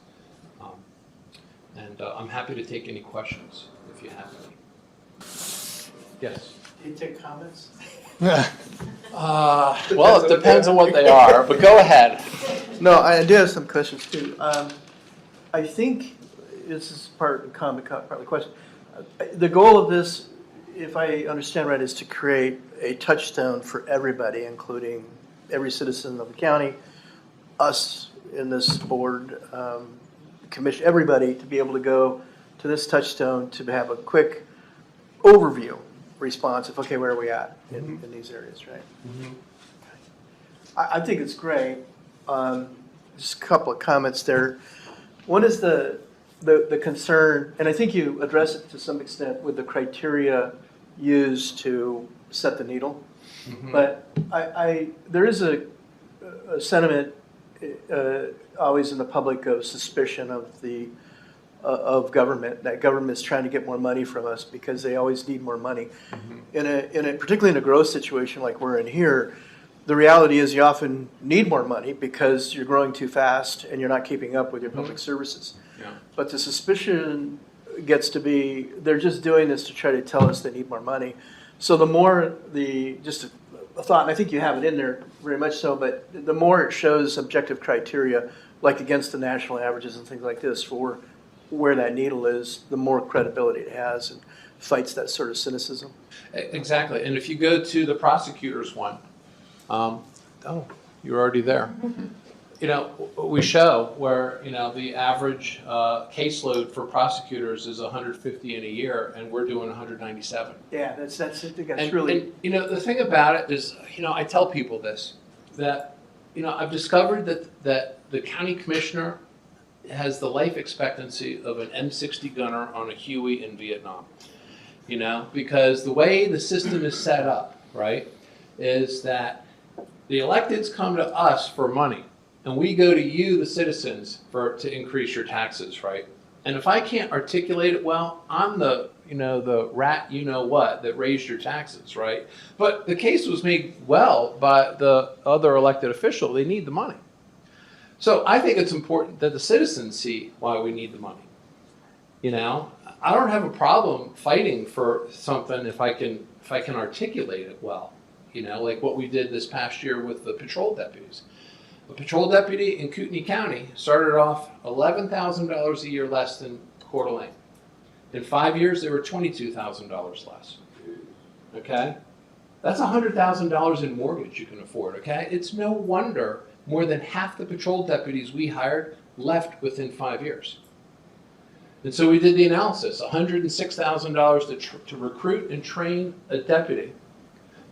And I'm happy to take any questions if you have any. Yes? Do you take comments? Well, it depends on what they are, but go ahead. No, I do have some questions too. I think this is part of the question. The goal of this, if I understand right, is to create a touchstone for everybody, including every citizen of the county, us in this board, commission, everybody, to be able to go to this touchstone to have a quick overview response of, okay, where are we at in these areas, right? Mm-hmm. I think it's great. Just a couple of comments there. One is the concern, and I think you address it to some extent with the criteria used to set the needle. Mm-hmm. But there is a sentiment always in the public of suspicion of government, that government is trying to get more money from us because they always need more money. Mm-hmm. Particularly in a growth situation like we're in here, the reality is you often need more money because you're growing too fast and you're not keeping up with your public services. Yeah. But the suspicion gets to be, they're just doing this to try to tell us they need more money. So the more just a thought, and I think you have it in there very much so, but the more it shows objective criteria, like against the national averages and things like this for where that needle is, the more credibility it has and fights that sort of cynicism. Exactly. And if you go to the prosecutor's one, oh, you're already there. we show where, the average caseload for prosecutors is 150 in a year, and we're doing 197. Yeah, I think that's And, really, the thing about it is, I tell people this, that, I've discovered that the county commissioner has the life expectancy of an M60 gunner on a Huey in Vietnam. Because the way the system is set up, right, is that the electeds come to us for money, and we go to you, the citizens, to increase your taxes, right? And if I can't articulate it well, I'm the rat what that raised your taxes, right? But the case was made well by the other elected official. They need the money. So I think it's important that the citizens see why we need the money. I don't have a problem fighting for something if I can articulate it well. Like what we did this past year with the patrol deputies. A patrol deputy in Kootenai County started off $11,000 a year less than Coeur d'Alene. In 5 years, they were $22,000 less. Okay? That's $100,000 in mortgage you can afford, okay? It's no wonder more than half the patrol deputies we hired left within 5 years. And so we did the analysis, $106,000 to recruit and train a deputy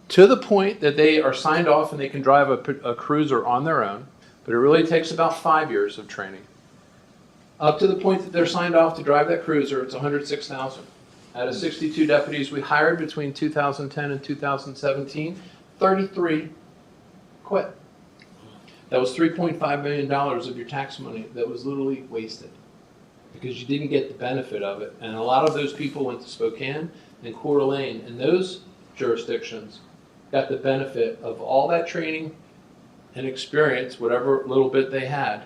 to the point that they are signed off and they can drive a cruiser on their own, but it really takes about 5 years of training. Up to the point that they're signed off to drive that cruiser, it's $106,000. Out of 62 deputies we hired between 2010 and 2017, 33 quit. That was $3.5 million of your tax money that was literally wasted because you didn't get the benefit of it. And a lot of those people went to Spokane and Coeur d'Alene, and those jurisdictions got the benefit of all that training and experience, whatever little bit they had,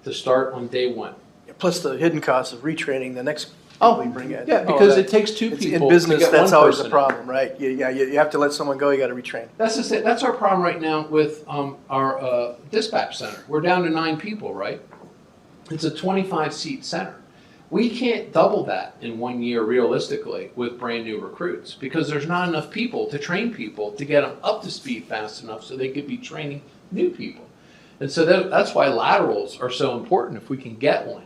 to start on day one. plus the hidden costs of retraining the next people we bring in. Yeah, because that- it takes two it's- people In business, to get that's one always the person in. problem, right? You have to let someone go, you gotta retrain. That's just it. That's our problem right now with our dispatch center. We're down to 9 people, right? It's a 25-seat center. We can't double that in 1 year realistically with brand new recruits because there's not enough people to train people to get them up to speed fast enough so they could be training new people. And so that's why laterals are so important if we can get one.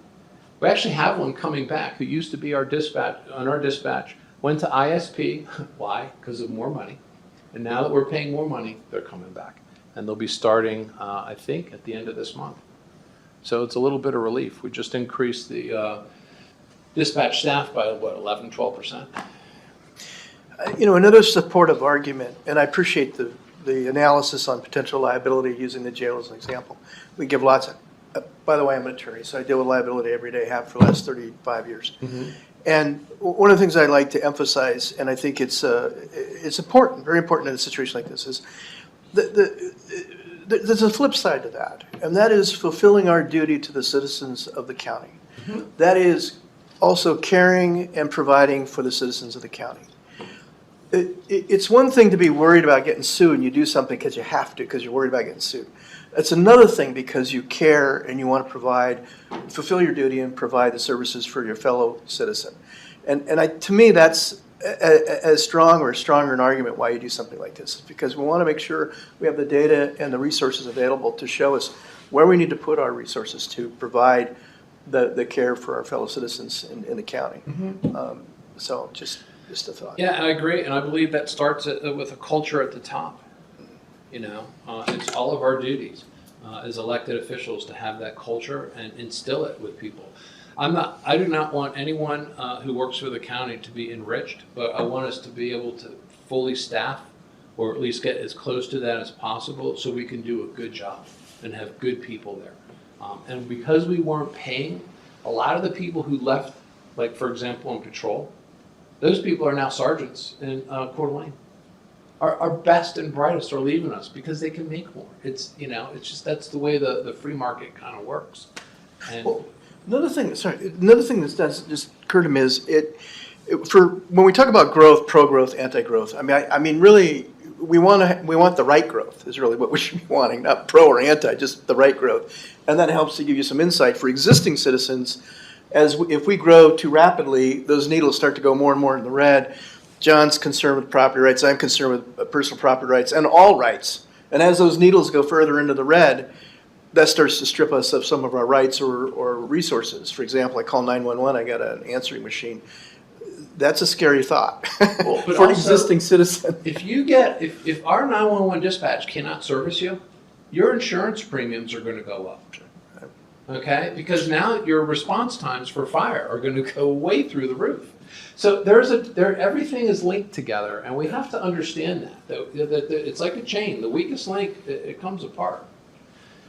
We actually have one coming back who used to be our dispatch, went to ISP. Why? Because of more money. And now that we're paying more money, they're coming back. And they'll be starting, I think, at the end of this month. So it's a little bit of relief. We just increased the dispatch staff by, 11, 12%? Another supportive argument, and I appreciate the analysis on potential liability using the jail as an example. We give lots of, by the way, I'm an attorney, so I deal with liability every day, have for the last 35 years. Mm-hmm. And one of the things I like to emphasize, and I think it's important, very important in a situation like this, is there's a flip side to that, and that is fulfilling our duty to the citizens of the county. Mm-hmm. That is also caring and providing for the citizens of the county. It's one thing to be worried about getting sued and you do something because you have to, because you're worried about getting sued. It's another thing because you care and you want to fulfill your duty and provide the services for your fellow citizen. And to me, that's as strong or stronger an argument why you do something like this, because we want to make sure we have the data and the resources available to show us where we need to put our resources to provide the care for our fellow citizens in the county. Mm-hmm. So just a thought. Yeah, I agree, and I believe that starts with a culture at the top. It's all of our duties as elected officials to have that culture and instill it with people. I do not want anyone who works for the county to be enriched, but I want us to be able to fully staff, or at least get as close to that as possible, so we can do a good job and have good people there. And because we weren't paying, a lot of the people who left, like for example on patrol, those people are now sergeants in Coeur d'Alene. Our best and brightest are leaving us because they can make more. It's just that's the way the free market kind of works. And Well, another thing that's just occurred to me is for when we talk about growth, pro-growth, anti-growth. I mean, really, we want the right growth is really what we should be wanting, not pro or anti, just the right growth, and that helps to give you some insight for existing citizens. If we grow too rapidly, those needles start to go more and more in the red. John's concerned with property rights. I'm concerned with personal property rights and all rights. And as those needles go further into the red, that starts to strip us of some of our rights or resources. For example, I call 911, I got an answering machine. That's a scary thought Well, but for an also- existing citizen. If our 911 dispatch cannot service you, your insurance premiums are gonna go up. Okay, because now your response times for fire are gonna go way through the roof. So everything is linked together, and we have to understand that it's like a chain. The weakest link, it comes apart.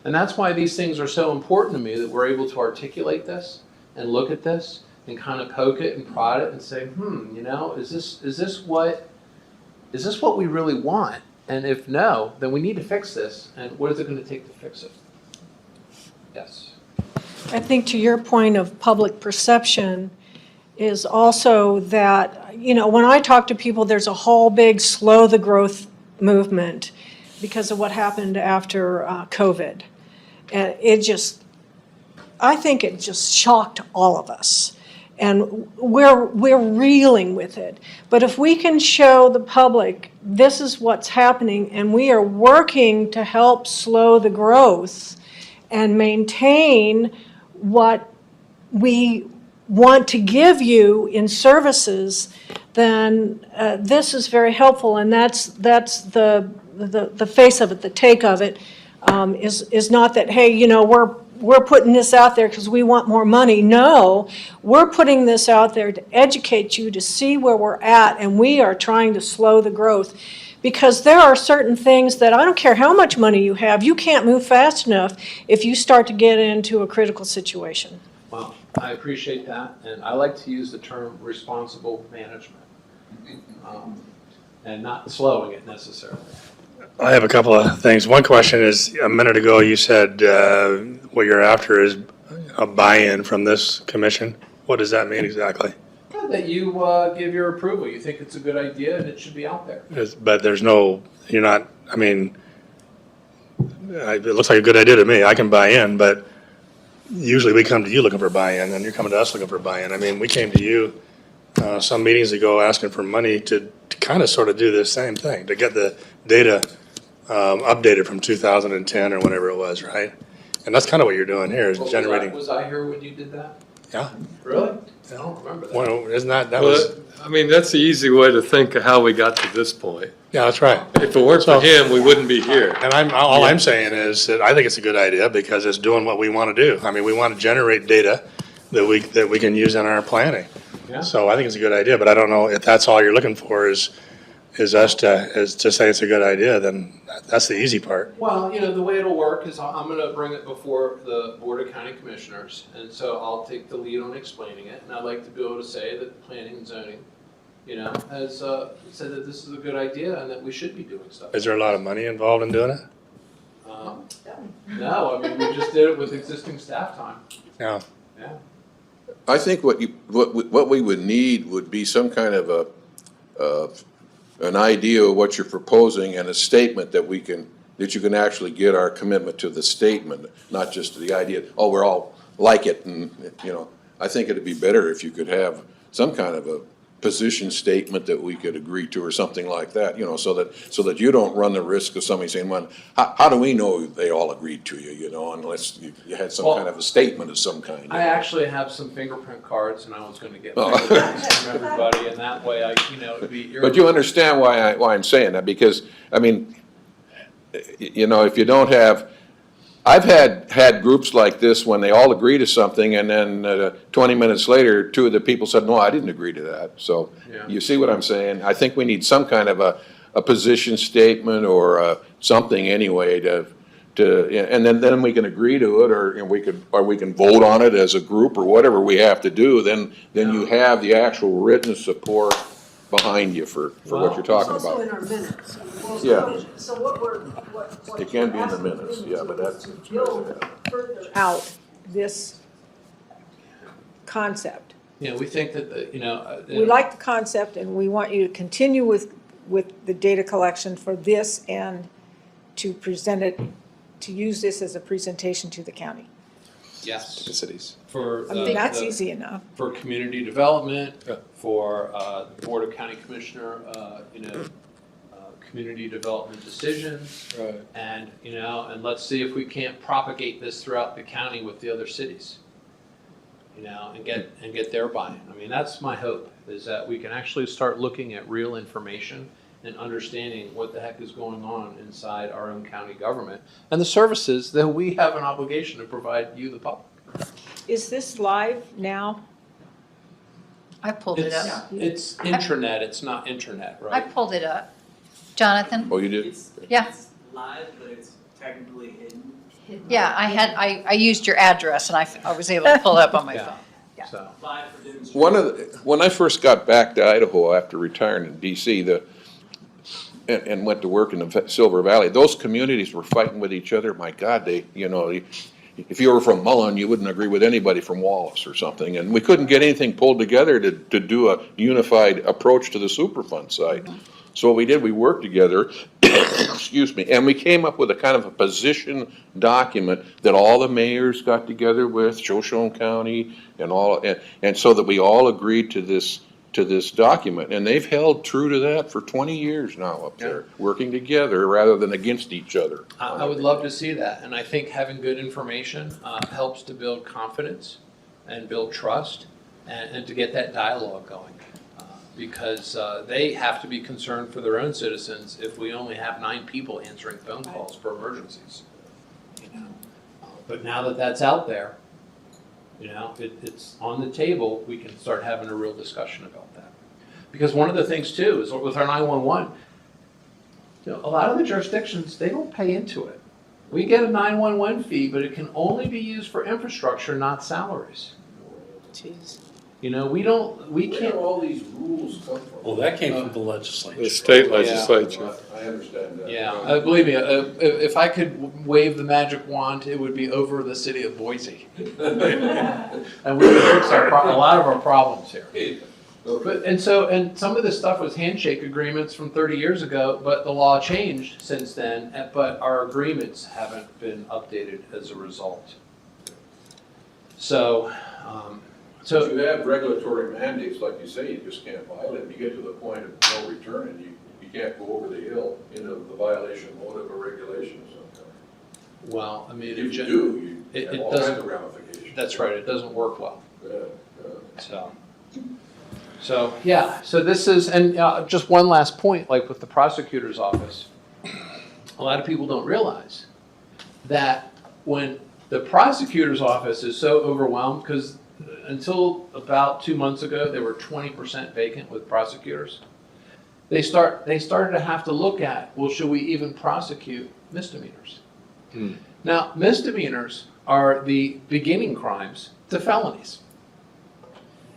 And that's why these things are so important to me, that we're able to articulate this and look at this and kind of poke it and prod it and say, is this what we really want? And if no, then we need to fix this. And what is it going to take to fix it? Yes. I think to your point of public perception is also that, when I talk to people, there's a whole big slow the growth movement because of what happened after COVID. And I think it just shocked all of us. And we're reeling with it. But if we can show the public this is what's happening and we are working to help slow the growth and maintain what we want to give you in services, then this is very helpful. And that's the face of it, the take of it, is not that, hey, we're putting this out there because we want more money. No, we're putting this out there to educate you, to see where we're at, and we are trying to slow the growth. Because there are certain things that I don't care how much money you have, you can't move fast enough if you start to get into a critical situation. Well, I appreciate that, and I like to use the term responsible management, and not slowing it necessarily. I have a couple of things. One question is, a minute ago, you said what you're after is a buy-in from this commission. What does that mean exactly? That you give your approval. You think it's a good idea and it should be out there. But there's no, you're not, it looks like a good idea to me. I can buy in, but usually we come to you looking for buy-in, and you're coming to us looking for buy-in. We came to you some meetings ago asking for money to kind of sort of do the same thing, to get the data updated from 2010 or whenever it was, right? And that's kind of what you're doing here, is generating. Was I here when you did that? Yeah. Really? I don't remember that. Well, isn't that Well, was, that's the easy way to think of how we got to this point. yeah, that's right. If it weren't for him, we wouldn't be here. And all I'm saying is that I think it's a good idea because it's doing what we want to do. We want to generate data that we can use in our planning. Yeah. So I think it's a good idea, but I don't know if that's all you're looking for is us to say it's a good idea, then that's the easy part. Well, the way it'll work is I'm going to bring it before the Board of County Commissioners, and so I'll take the lead on explaining it. And I'd like to be able to say that planning and zoning, has said that this is a good idea and that we should be doing stuff. Is there a lot of money involved in doing it? No, we just did it with existing staff time. No. Yeah. I think what we would need would be some kind of an idea of what you're proposing and a statement that you can actually get our commitment to the statement, not just the idea, oh, we're all like it, and, I think it'd be better if you could have some kind of a position statement that we could agree to or something like that, so that you don't run the risk of somebody saying, well, how do we know they all agreed to you, unless you had some kind of a statement of some kind. I actually have some fingerprint cards, and I was going to get fingerprints from everybody, and that way it'd be. But you understand why I'm saying that, because, if you don't have, I've had groups like this when they all agree to something, and then 20 minutes later, two of the people said, no, I didn't agree to that. So Yeah. you see what I'm saying? I think we need some kind of a position statement or something anyway and then we can agree to it, or we can vote on it as a group or whatever we have to do. Then you have the actual written support behind you for what you're talking It's also about. in our minutes. Yeah. So what It can be in the minutes, yeah, but that's. to build further Out this concept. We think that We like the concept, and we want you to continue with the data collection for this and to present it, to use this as a presentation to the county. yes, The cities. for That's easy enough. for community development, Yeah. for the Board of County Commissioner, community development decisions. Right. And, and let's see if we can't propagate this throughout the county with the other cities, and get their buy-in. I mean, that's my hope, is that we can actually start looking at real information and understanding what the heck is going on inside our own county government and the services that we have an obligation to provide you, the public. Is this live now? I pulled it up. It's intranet, it's not internet, I right? pulled it up. Jonathan? Oh, you did? It's Yeah. it's live, but it's technically hidden. Yeah, I used your address and I was able to pull it up on my Yeah. phone. Yeah. So, Live for demonstration. When I first got back to Idaho after retiring in DC, and went to work in the Silver Valley, those communities were fighting with each other. My God, if you were from Mullen, you wouldn't agree with anybody from Wallace or something. And we couldn't get anything pulled together to do a unified approach to the Superfund site. So what we did, we worked together, excuse me, and we came up with a kind of a position document that all the mayors got together with, Shoshone County and so that we all agreed to this document. And they've held true to that for 20 years now up there, working together rather than against each other. I would love to see that, and I think having good information helps to build confidence and build trust and to get that dialogue going. Because they have to be concerned for their own citizens if we only have 9 people answering phone calls for emergencies. But now that that's out there, it's on the table, we can start having a real discussion about that. Because one of the things too is with our 911, a lot of the jurisdictions, they don't pay into it. We get a 911 fee, but it can only be used for infrastructure, not salaries. Jeez. We Where can't. do all these rules come from? Well, that came from the legislature. The state legislature. I understand that. Yeah, believe me, if I could wave the magic wand, it would be over the city of Boise. And we would fix a lot of our problems here. And some of this stuff was handshake agreements from 30 years ago, but the law changed since then, but our agreements haven't been updated as a result. So You have regulatory mandates, like you say, you just can't violate them. You get to the point of no return and you can't go over the hill into the violation mode of a regulation sometimes. well, I mean, If you do, it you have all kinds doesn't- of ramifications. that's right, it doesn't work well. Yeah. So this is, and just one last point, like with the prosecutor's office, a lot of people don't realize that when the prosecutor's office is so overwhelmed, because until about 2 months ago, they were 20% vacant with prosecutors. They started to have to look at, well, should we even prosecute misdemeanors? Now, misdemeanors are the beginning crimes to felonies.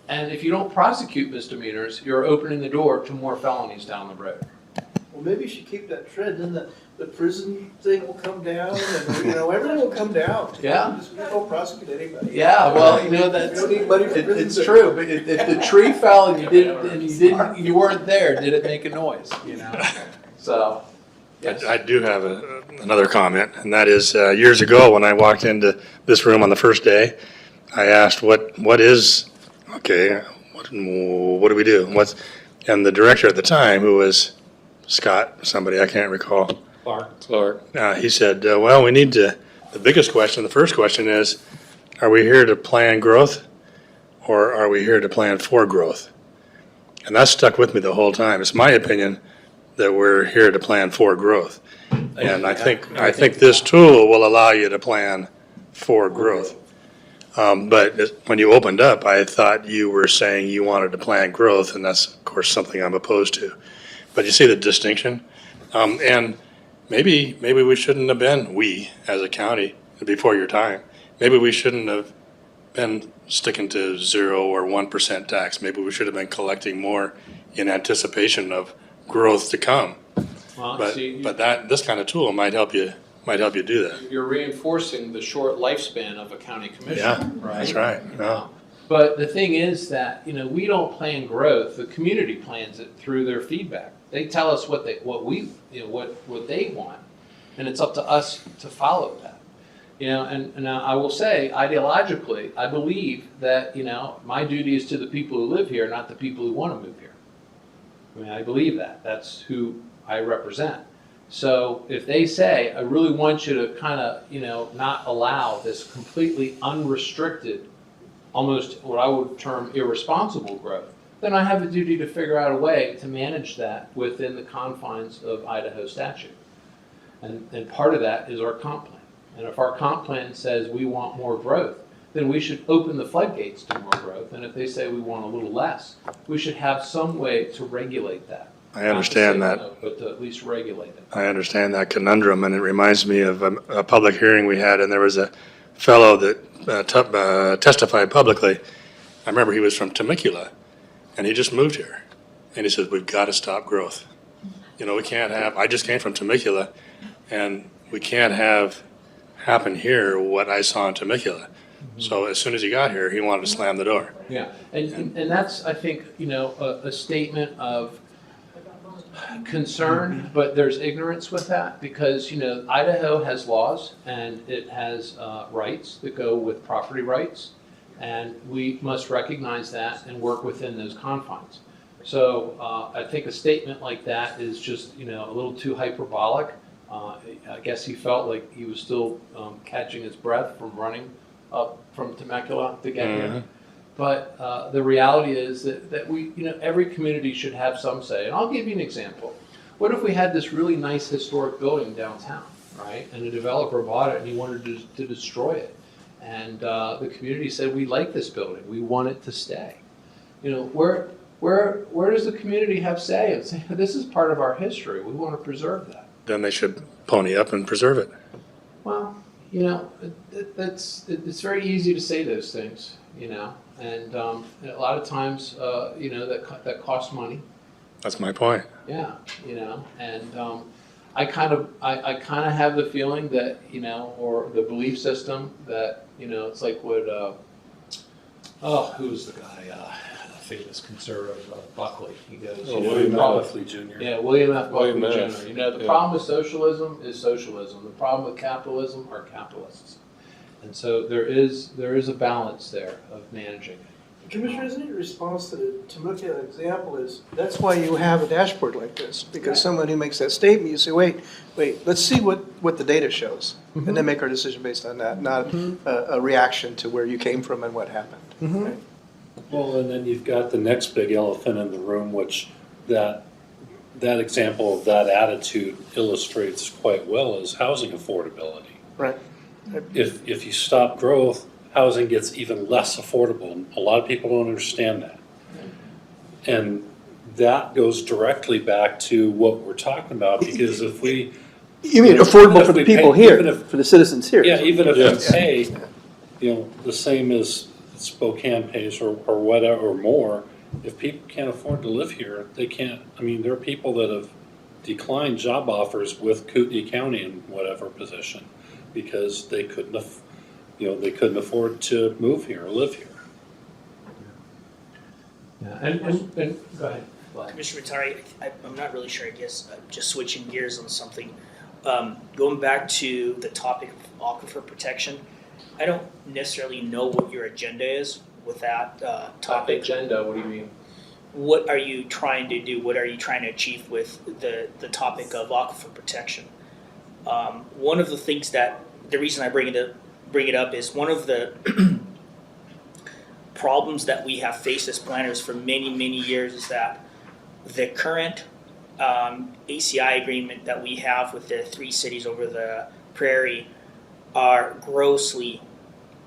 And if you don't prosecute misdemeanors, you're opening the door to more felonies down the road. Well, maybe you should keep that trend, then the prison thing will come down, and, everything will come down. Yeah. Just don't prosecute anybody. Yeah, well, We don't need money for prison. it's true, but if the tree fell and you weren't there, did it make a noise, So, yes. I do have another comment, and that is, years ago, when I walked into this room on the first day, I asked, what do we do? And the director at the time, who was Scott, somebody I can't recall, Clark. he said, well, we need to, the first question is, are we here to plan growth, or are we here to plan for growth? And that stuck with me the whole time. It's my opinion that we're here to plan for growth. And I think this tool will allow you to plan for growth. But when you opened up, I thought you were saying you wanted to plan growth, and that's, of course, something I'm opposed to. But you see the distinction? And maybe we shouldn't have been, we as a county, before your time, maybe we shouldn't have been sticking to 0 or 1% tax. Maybe we should have been collecting more in anticipation of growth to come. Well, But see, this kind of tool might help you do that. you're reinforcing the short lifespan of a county commissioner, right? That's right. Yeah. But the thing is that, we don't plan growth, the community plans it through their feedback. They tell us what they want, and it's up to us to follow that. And I will say, ideologically, I believe that, my duty is to the people who live here, not the people who want to move here. I mean, I believe that. That's who I represent. So if they say, I really want you to kind of, not allow this completely unrestricted, almost what I would term irresponsible growth, then I have a duty to figure out a way to manage that within the confines of Idaho statute. And part of that is our comp plan. And if our comp plan says we want more growth, then we should open the floodgates to more growth. And if they say we want a little less, we should have some way to regulate that. I understand Not to that. say no, but to at least regulate it. I understand that conundrum, and it reminds me of a public hearing we had, and there was a fellow that testified publicly. I remember he was from Temecula, and he just moved here. And he said, we've got to stop growth. We can't have, I just came from Temecula, and we can't have happen here what I saw in Temecula. So as soon as he got here, he wanted to slam the door. Yeah, and that's, I think, a statement of concern, but there's ignorance with that because, Idaho has laws and it has rights that go with property rights. And we must recognize that and work within those confines. So I think a statement like that is just, a little too hyperbolic. I guess he felt like he was still catching his breath from running up from Temecula to get here. But the reality is that we, every community should have some say. And I'll give you an example. What if we had this really nice historic building downtown, right? And a developer bought it and he wanted to destroy it. And the community said, we like this building. We want it to stay. Where does the community have say and say, this is part of our history. We want to preserve that. Then they should pony up and preserve it. Well, it's very easy to say those things, and a lot of times, that costs money. That's my point. Yeah, and I kind of have the feeling that, or the belief system that, it's like what, who's the guy, famous conservative, Buckley, he goes. William F. Buckley Jr. Yeah, William F. Buckley William F. Jr. The problem with socialism is socialism. The problem with capitalism are capitalists. And so there is a balance there of managing it. Commissioner, isn't your response to the Temecula example is, that's why you have a dashboard like this? Because someone who makes that statement, you say, wait, let's see what the data shows. And then make our decision based on that, not a reaction to where you came from and what happened. Right? Well, and then you've got the next big elephant in the room, which that example of that attitude illustrates quite well, is housing affordability. Right. If you stop growth, housing gets even less affordable. A lot of people don't understand that. And that goes directly back to what we're talking about, because if we... You mean affordable for the people here, for the citizens here? Yeah, even if Yes. we pay, the same as Spokane pays or whatever, or more, if people can't afford to live here, they can't. I mean, there are people that have declined job offers with Kootenai County in whatever position because they couldn't afford to move here or live here. Yeah, and go ahead. Commissioner Matari, I'm not really sure, I guess, just switching gears on something. Going back to the topic of aquifer protection, I don't necessarily know what your agenda is with that topic. Agenda, what do you mean? What are you trying to do? What are you trying to achieve with the topic of aquifer protection? One of the things that, the reason I bring it up is one of the problems that we have faced as planners for many, many years is that the current ACI agreement that we have with the 3 cities over the prairie are grossly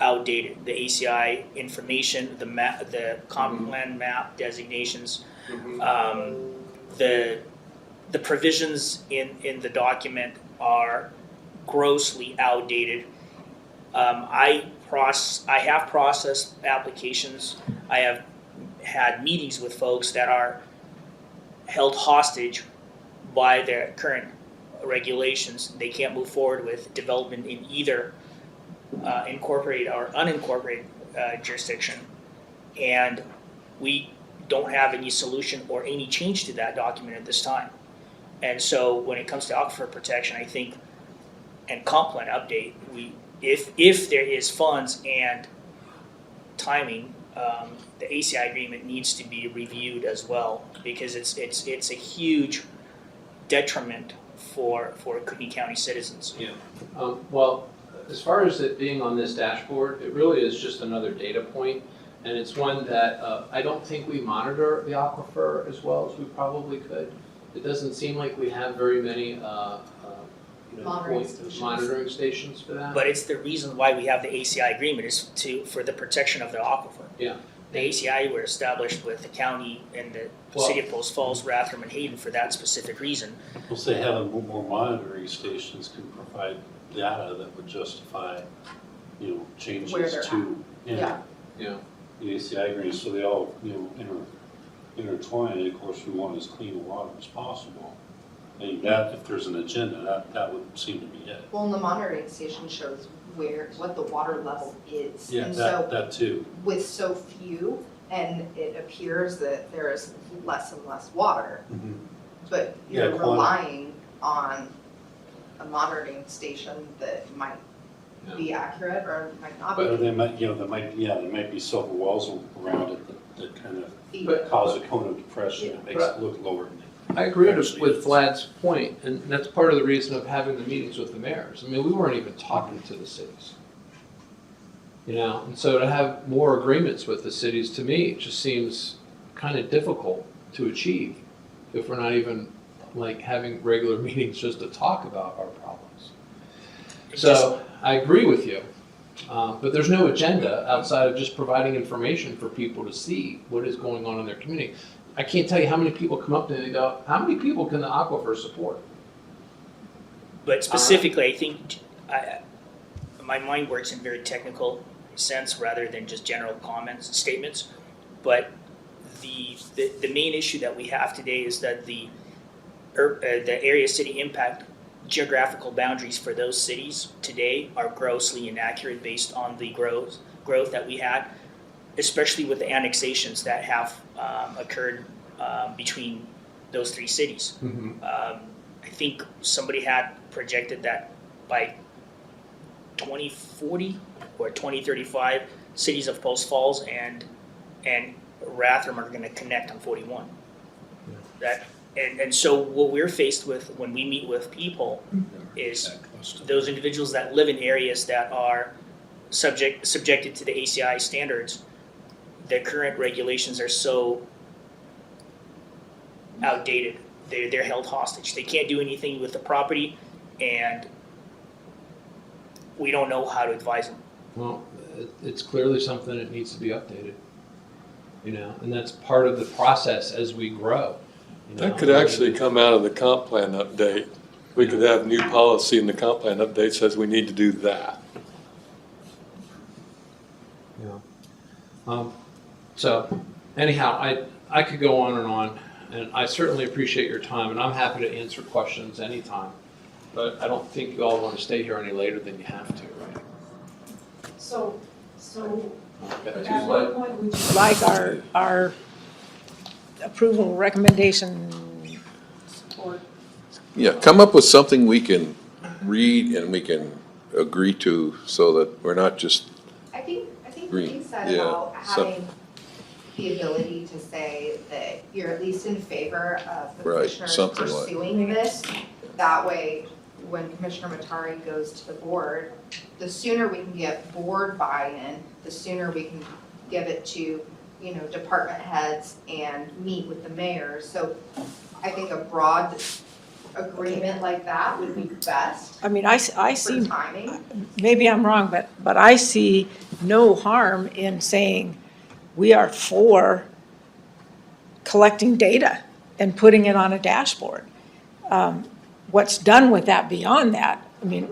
outdated. The ACI information, the map, the common land map designations, the provisions in the document are grossly outdated. I have processed applications. I have had meetings with folks that are held hostage by their current regulations. They can't move forward with development in either incorporated or unincorporated jurisdiction. And we don't have any solution or any change to that document at this time. And so when it comes to aquifer protection, I think, and comp plan update, if there is funds and timing, the ACI agreement needs to be reviewed as well, because it's a huge detriment for Kootenai County citizens. Well, as far as it being on this dashboard, it really is just another data point, and it's one that I don't think we monitor the aquifer as well as we probably could. It doesn't seem like we have very many monitoring stations for that. But it's the reason why we have the ACI agreement is for the protection of the aquifer. Yeah. The ACI were established with the county and the city of Post Falls, Rathdrum, and Hayden for that specific reason. We'll say having more monitoring stations can provide data that would justify, Where changes they're to, Yeah. Yeah. the ACI agreement, so they all, intertwine, and of course, we want as clean water as possible. And that, if there's an agenda, that would seem to be it. Well, and the monitoring station shows what the water level is. Yeah, And so that too. with so few, and it appears that there is less and less water, but Yeah, you're quantity. relying on a monitoring station that might be accurate or might not Or be. they might, there might be silver wells around it that kind But- of cause a cone of depression, that makes it look lower. I agree with Vlad's point, and that's part of the reason of having the meetings with the mayors. I mean, we weren't even talking to the cities. And so to have more agreements with the cities, to me, it just seems kind of difficult to achieve if we're not even like having regular meetings just to talk about our problems. So I agree with you, but there's no agenda outside of just providing information for people to see what is going on in their community. I can't tell you how many people come up to me and go, how many people can the aquifer support? But specifically, I think my mind works in very technical sense rather than just general comments and statements. But the main issue that we have today is that the area city impact geographical boundaries for those cities today are grossly inaccurate based on the growth that we had, especially with the annexations that have occurred between those three cities. I think somebody had projected that by 2040 or 2035, cities of Post Falls and Rathdrum are going to connect on 41. And so what we're faced with when we meet with people is those individuals that live in areas that are subjected to the ACI standards. The current regulations are so outdated. They're held hostage. They can't do anything with the property, and we don't know how to advise them. Well, it's clearly something that needs to be updated, and that's part of the process as we grow. That could actually come out of the comp plan update. We could have new policy in the comp plan update says we need to do that. So anyhow, I could go on, and I certainly appreciate your time, and I'm happy to answer questions anytime. But I don't think you all want to stay here any later than you have to, right? So Okay. at what point would you like our approval recommendation support? Yeah, come up with something we can read and we can agree to so that we're not just, I think what Green, you said yeah, about so- having the ability to say that you're at least in favor of the Right, commissioners something like- pursuing this. That way, when Commissioner Matari goes to the board, the sooner we can get board buy-in, the sooner we can give it to, department heads and meet with the mayors. So I think a broad agreement like that would be best I mean, I for see, timing. maybe I'm wrong, but I see no harm in saying we are for collecting data and putting it on a dashboard. What's done with that beyond that, I mean,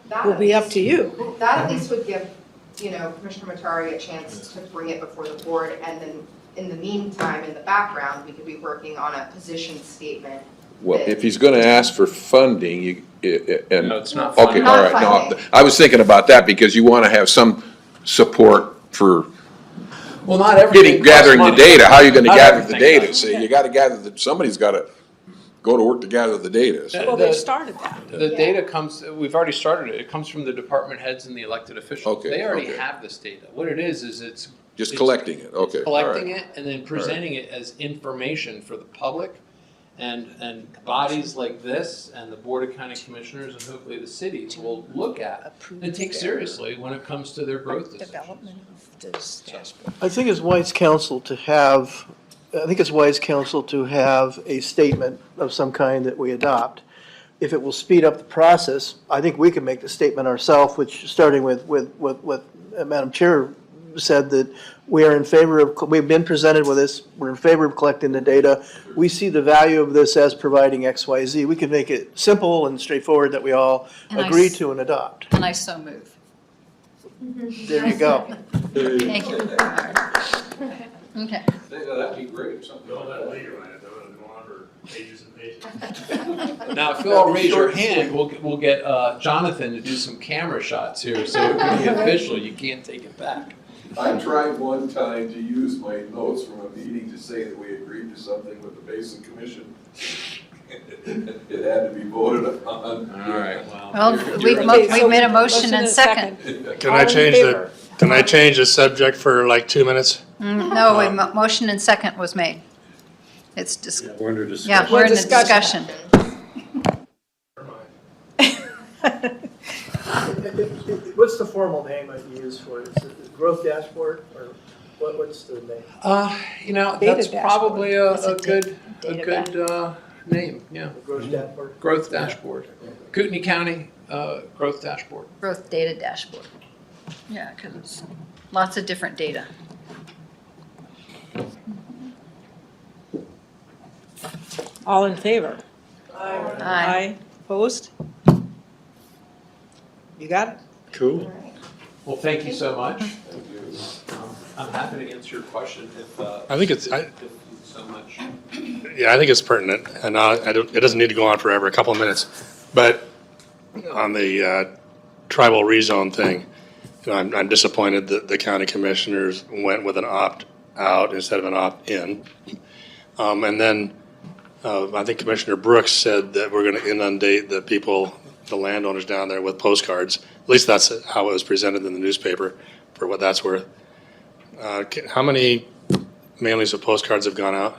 That will at be up least- to you. That at least would give, Commissioner Matari a chance to bring it before the board, and then in the meantime, in the background, we could be working on a position statement. well, if he's gonna ask for funding, and. No, it's not Okay, funding. all Not right, no, funding. I was thinking about that because you wanna have some support for Well, not everything costs gathering the money. data. How are you gonna Not gather the everything data? does. See, you gotta gather somebody's gotta go to work to gather the data. So- Well, they started that. The data comes, we've already started it. It comes from the department heads and the elected officials. Okay, They already okay. have this data. What it is it's Just it's collecting it, okay. all right. collecting it and then presenting it as information for the public And bodies like this and the Board of County Commissioners and hopefully the cities will look at and take seriously when it comes to their growth decisions. Development of this dashboard. I think it's wise counsel to have a statement of some kind that we adopt. If it will speed up the process, I think we can make the statement ourselves, which, starting with what Madam Chair said, that we are in favor of, we've been presented with this, we're in favor of collecting the data. We see the value of this as providing X, Y, Z. We can make it simple and straightforward that we all And I agree s- to and adopt. And I so move. There you go. Thank you. Okay. That'd be great. Pages and pages. Now, if you all raise your hand, we'll get Jonathan to do some camera shots here, so it can be official, you can't take it back. I tried one time to use my notes from a meeting to say that we agreed to something with the Basin Commission. It had to be voted upon. All right, well. Well, we've made a motion and second. Can All I in change favor? can I change the subject for like 2 minutes? No, motion and second was made. It's just, We're under yeah, discussion. we're in a discussion. discussion. What's the formal name I'd use for it? Is it the growth dashboard, or what's the name? Data That's dashboard. probably a That's a good data name, yeah. The growth dashboard? Growth dashboard. Kootenai County, growth dashboard. Growth data dashboard. Yeah, because it's lots of different data. All in favor? Aye. Opposed? You got it? Cool. Well, thank you so much. I'm happy to answer your question if, I think it's, if you so much. yeah, I think it's pertinent, and it doesn't need to go on forever, a couple of minutes. But on the tribal rezone thing, I'm disappointed that the county commissioners went with an opt-out instead of an opt-in. And then I think Commissioner Brooks said that we're going to inundate the people, the landowners down there with postcards. At least that's how it was presented in the newspaper, for what that's worth. How many mailings of postcards have gone out?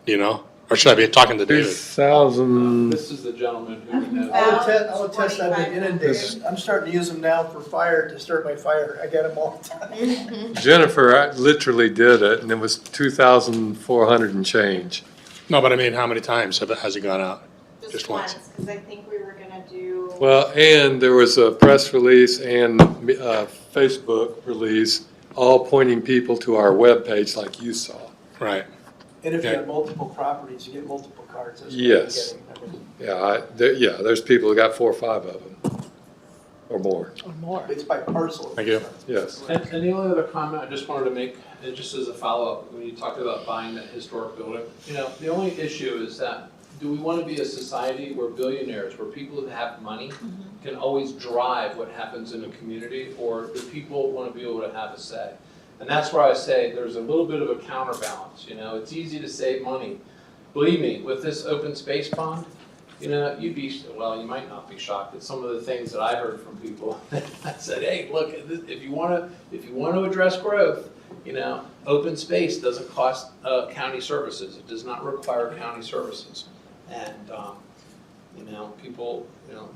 Do you know? Or should I be talking to David? 2,000, This is the gentleman who would know. I'll attest, I've been inundated. I'm starting to use them now for fire, to start my fire. I get them all the time. Jennifer literally did it, and it was 2,400 and change. No, but I mean, how many times has it gone out? Just once. Because I think we were gonna do. Well, and there was a press release and Facebook release, all pointing people to our webpage like you saw. Right. And if you Okay. have multiple properties, you get multiple cards. That's what I'm Yes. getting. Yeah, there's people who got 4 or 5 of them, or more, Or more? It's by parcel. Thank you. yes. And the only other comment I just wanted to make, and just as a follow-up, when you talked about buying that historic building, the only issue is that, do we want to be a society where billionaires, where people who have money can always drive what happens in a community, or do people want to be able to have a say? And that's where I say there's a little bit of a counterbalance, it's easy to save money. Believe me, with this open space bond, you might not be shocked at some of the things that I heard from people. I said, hey, look, if you want to address growth, open space doesn't cost county services. It does not require county services. And, people,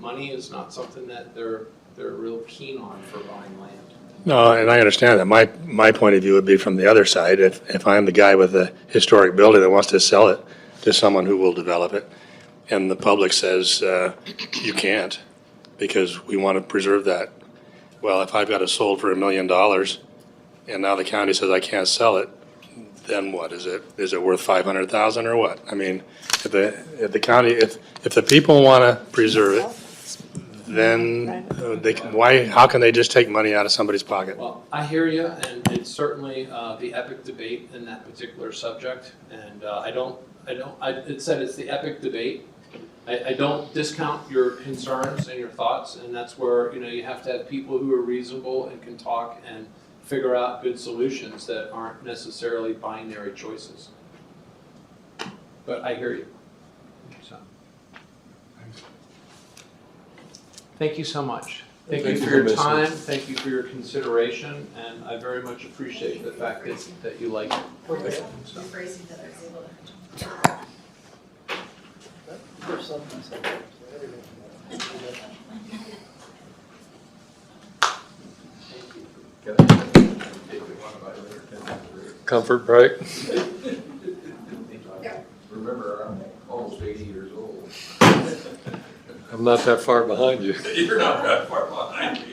money is not something that they're real keen on for buying land. No, and I understand that. My point of view would be from the other side. If I'm the guy with a historic building that wants to sell it to someone who will develop it, and the public says, you can't, because we want to preserve that. Well, if I've got it sold for $1 million, and now the county says I can't sell it, then what? Is it worth $500,000 or what? I mean, if the county, if the people want to preserve it, then how can they just take money out of somebody's pocket? Well, I hear you, and it's certainly the epic debate in that particular subject, and it said it's the epic debate. I don't discount your concerns and your thoughts, and that's where, you have to have people who are reasonable and can talk and figure out good solutions that aren't necessarily binary choices. But I hear you. So. Thank you so much. Thank you for your time, thank you for your consideration, and I very much appreciate the fact that you like it. So. Comfort break. Remember, I'm almost 80 years old. I'm not that far behind you. You're not that far behind me.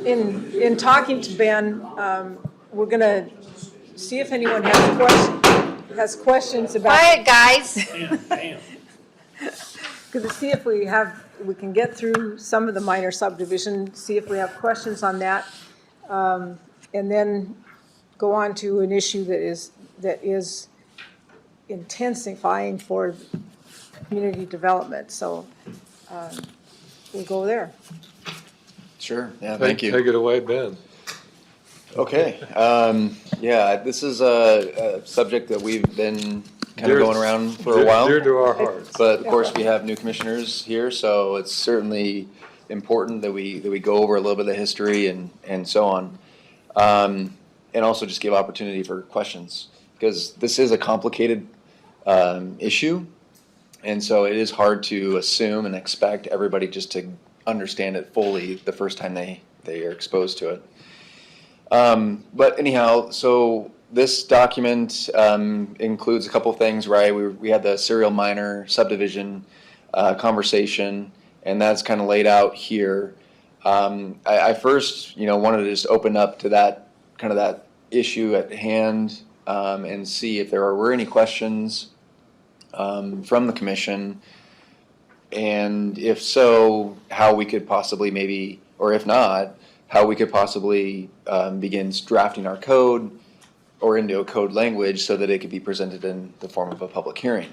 in talking to Ben, we're going to see if anyone has questions about. Quiet, guys. Going to see if we can get through some of the minor subdivision, see if we have questions on that, and then go on to an issue that is intensifying for community development. So we'll go there. Sure, yeah, thank you. Take it away, Ben. Okay, yeah, this is a subject that we've been kind of going around for a while. Dear to our hearts. But of course, we have new commissioners here, so it's certainly important that we go over a little bit of the history and so on. And also just give opportunity for questions, because this is a complicated issue. And so it is hard to assume and expect everybody just to understand it fully the first time they are exposed to it. But anyhow, so this document includes a couple things, right? We had the serial minor subdivision conversation, and that's kind of laid out here. I first, wanted to just open up to that kind of that issue at hand and see if there were any questions from the commission, and if so, how we could possibly maybe, or if not, how we could possibly begin drafting our code or into a code language so that it could be presented in the form of a public hearing.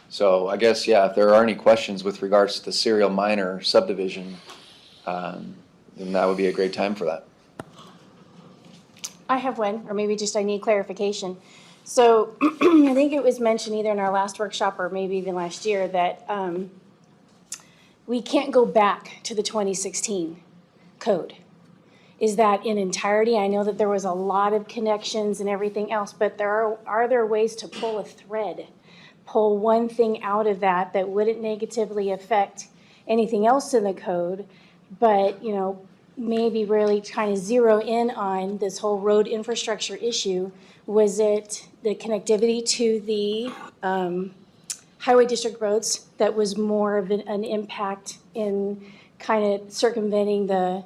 So I guess, yeah, if there are any questions with regards to the serial minor subdivision, then that would be a great time for that. I have one, or maybe just I need clarification. So I think it was mentioned either in our last workshop or maybe even last year that we can't go back to the 2016 code. Is that in entirety? I know that there was a lot of connections and everything else, but are there ways to pull a thread, pull one thing out of that wouldn't negatively affect anything else in the code, but maybe really kind of zero in on this whole road infrastructure issue? Was it the connectivity to the highway district roads that was more of an impact in kind of circumventing the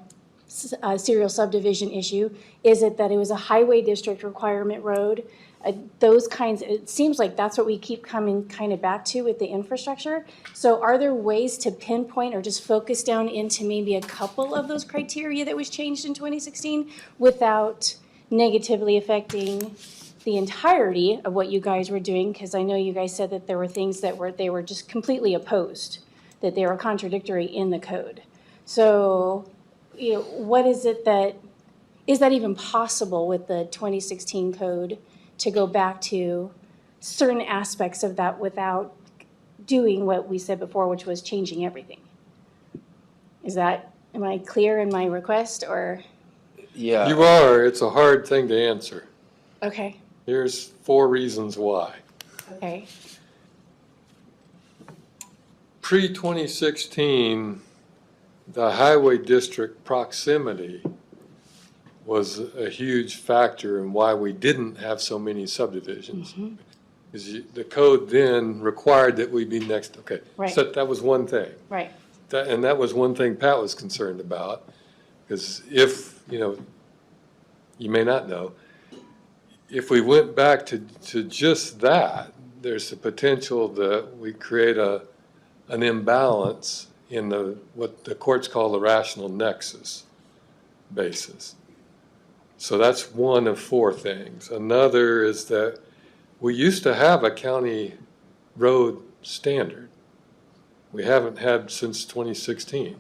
serial subdivision issue? Is it that it was a highway district requirement road? Those kinds, it seems like that's what we keep coming kind of back to with the infrastructure. So are there ways to pinpoint or just focus down into maybe a couple of those criteria that was changed in 2016 without negatively affecting the entirety of what you guys were doing? Because I know you guys said that there were things that they were just completely opposed, that they were contradictory in the code. So what is it is that even possible with the 2016 code to go back to certain aspects of that without doing what we said before, which was changing everything? Am I clear in my request, or? Yeah. You are. It's a hard thing to answer. Okay, Here's 4 reasons why. okay, Pre-2016, the highway district proximity was a huge factor in why we didn't have so many subdivisions. Because the code then required that we be next, okay. Right. So that was one thing. right, And that was one thing Pat was concerned about, because if, you may not know, if we went back to just that, there's the potential that we create an imbalance in what the courts call the rational nexus basis. So that's one of 4 things. Another is that we used to have a county road standard. We haven't had since 2016.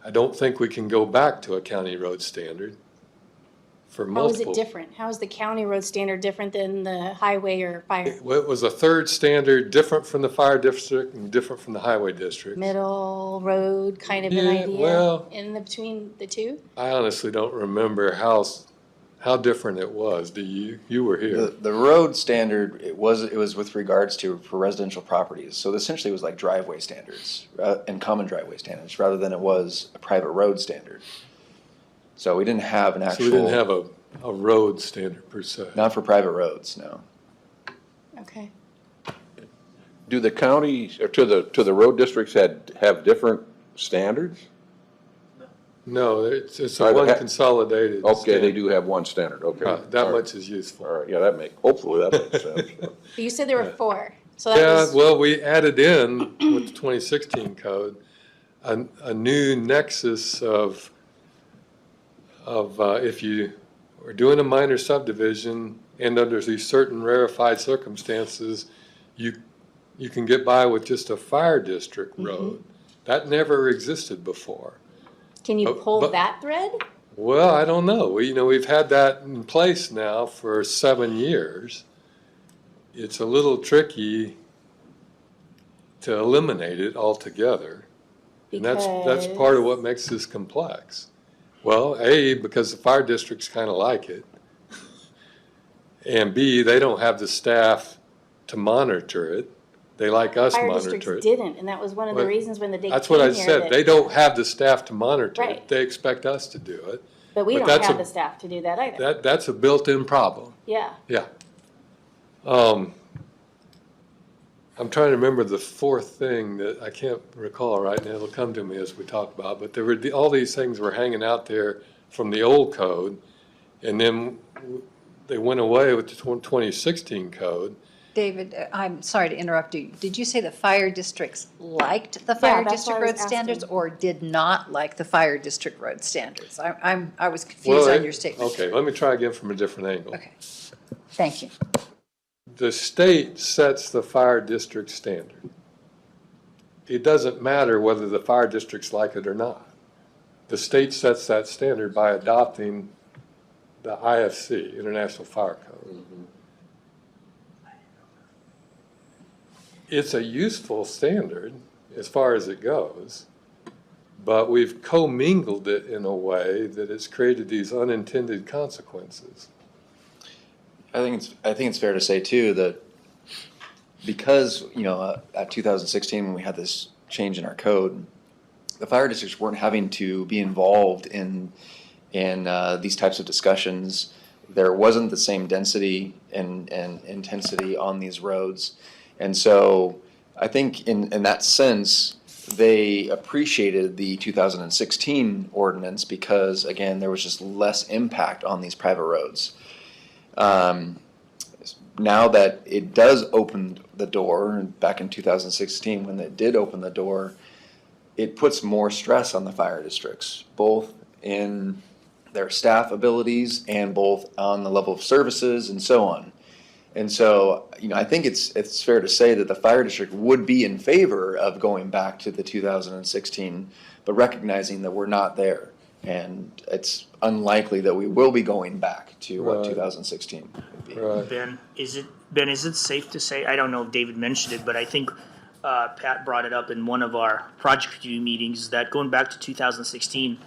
I don't think we can go back to a county road standard for how is multiple. it different? How is the county road standard different than the highway or fire? It was a third standard, different from the fire district and different from the highway district. Middle road kind of an Yeah, idea well- in between the two? I honestly don't remember how different it was. Do you? You were here. The road standard, it was with regards to for residential properties. So essentially it was like driveway standards and common driveway standards rather than it was a private road standard. So we didn't have an actual. So we didn't have a road standard per se. Not for private roads, no. Okay. Do the counties, or to the road districts have different standards? No, it's I a one ha- consolidated. Okay, they standard. do have one standard, okay. That All right. much is useful. All right, yeah, hopefully that makes sense. But you said there were 4, so that Yeah, was, well, we added in with the 2016 code, a new nexus of if you are doing a minor subdivision and under these certain rarefied circumstances, you can get by with just a fire district road. That never existed before. can you pull but- that thread? Well, I don't know. We've had that in place now for 7 years. It's a little tricky to eliminate it altogether. And that's part of what makes this complex. Well, A, because the fire districts kind of like it. And B, they don't have the staff to monitor it. They like us Fire monitor districts it. didn't, and that was one of the Well, reasons when the day came here. That's what I said. that- They don't have the staff to monitor it. Right. They expect us to do it. But we but don't that's have a- the staff to do that either. That's a built-in problem. Yeah. Yeah. I'm trying to remember the fourth thing that I can't recall right now. It'll come to me as we talk about, but there were all these things were hanging out there from the old code, and then they went away with the 2016 code. David, I'm sorry to interrupt you. Did you say the fire districts liked the fire that's what district I was road standards asking. or did not like the fire district road standards? I was confused Well, on your statement. Okay, let me try again from a different angle. Okay, thank you. The state sets the fire district standard. It doesn't matter whether the fire districts like it or not. The state sets that standard by adopting the IFC, International Fire Code. It's a useful standard as far as it goes, but we've commingled it in a way that it's created these unintended consequences. I think it's fair to say too that because, at 2016, when we had this change in our code, the fire districts weren't having to be involved in these types of discussions. There wasn't the same density and intensity on these roads. And so I think in that sense, they appreciated the 2016 ordinance because, again, there was just less impact on these private roads. Now that it does open the door, back in 2016, when it did open the door, it puts more stress on the fire districts, both in their staff abilities and both on the level of services and so on. And so, I think it's fair to say that the fire district would be in favor of going back to the 2016, but recognizing that we're not there. And it's unlikely that we will be going back to what Right. 2016 would be. Right. Ben, is it safe to say, I don't know if David mentioned it, but I think Pat brought it up in one of our project review meetings, that going back to 2016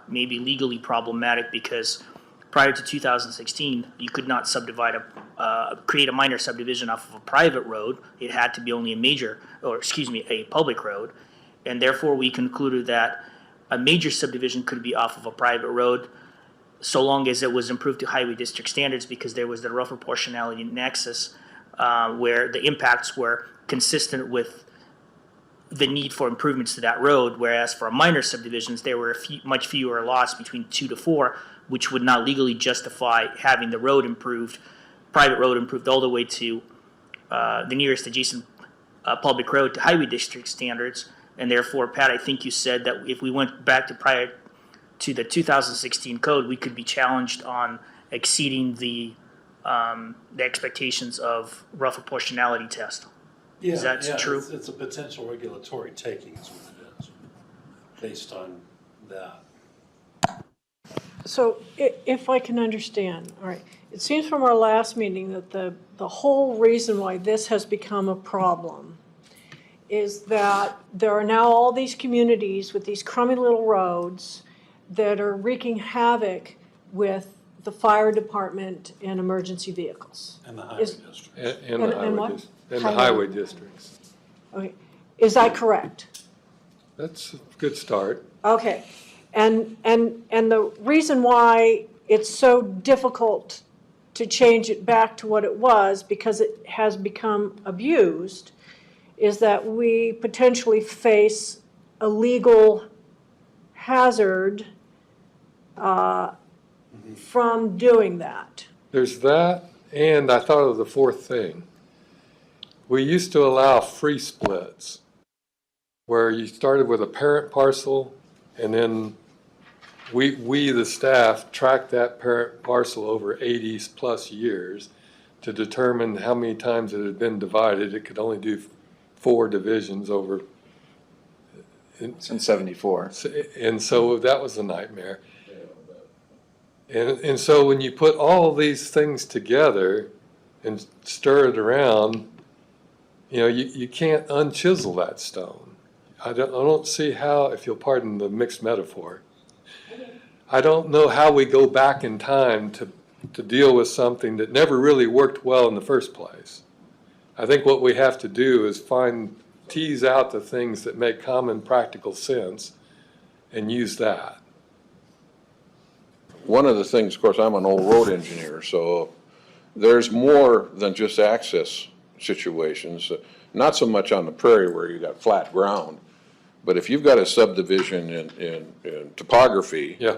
may be legally problematic because prior to 2016, you could not create a minor subdivision off of a private road. It had to be only a public road. And therefore, we concluded that a major subdivision could be off of a private road so long as it was improved to highway district standards, because there was the rough proportionality nexus where the impacts were consistent with the need for improvements to that road, whereas for minor subdivisions, there were much fewer lots, between 2 to 4, which would not legally justify having the road improved, private road improved all the way to the nearest adjacent public road to highway district standards. And therefore, Pat, I think you said that if we went back to prior to the 2016 code, we could be challenged on exceeding the expectations of rough proportionality test. Is that true? It's a potential regulatory taking is what it is, based on that. So if I can understand, all right, it seems from our last meeting that the whole reason why this has become a problem is that there are now all these communities with these crummy little roads that are wreaking havoc with the fire department and emergency vehicles. And the highway district. And the And what? highway districts. Okay, is that correct? That's a good start. Okay, and the reason why it's so difficult to change it back to what it was, because it has become abused, is that we potentially face a legal hazard from doing that. There's that, and I thought of the fourth thing. We used to allow free splits, where you started with a parent parcel, and then we the staff, tracked that parent parcel over 80 plus years to determine how many times it had been divided. It could only do 4 divisions over. Since 74. And so that was a nightmare. And so when you put all these things together and stir it around, you can't unchisel that stone. I don't see how, if you'll pardon the mixed metaphor, I don't know how we go back in time to deal with something that never really worked well in the first place. I think what we have to do is tease out the things that make common practical sense and use that. One of the things, of course, I'm an old road engineer, so there's more than just access situations. Not so much on the prairie where you got flat ground, but if you've got a subdivision in topography. Yeah.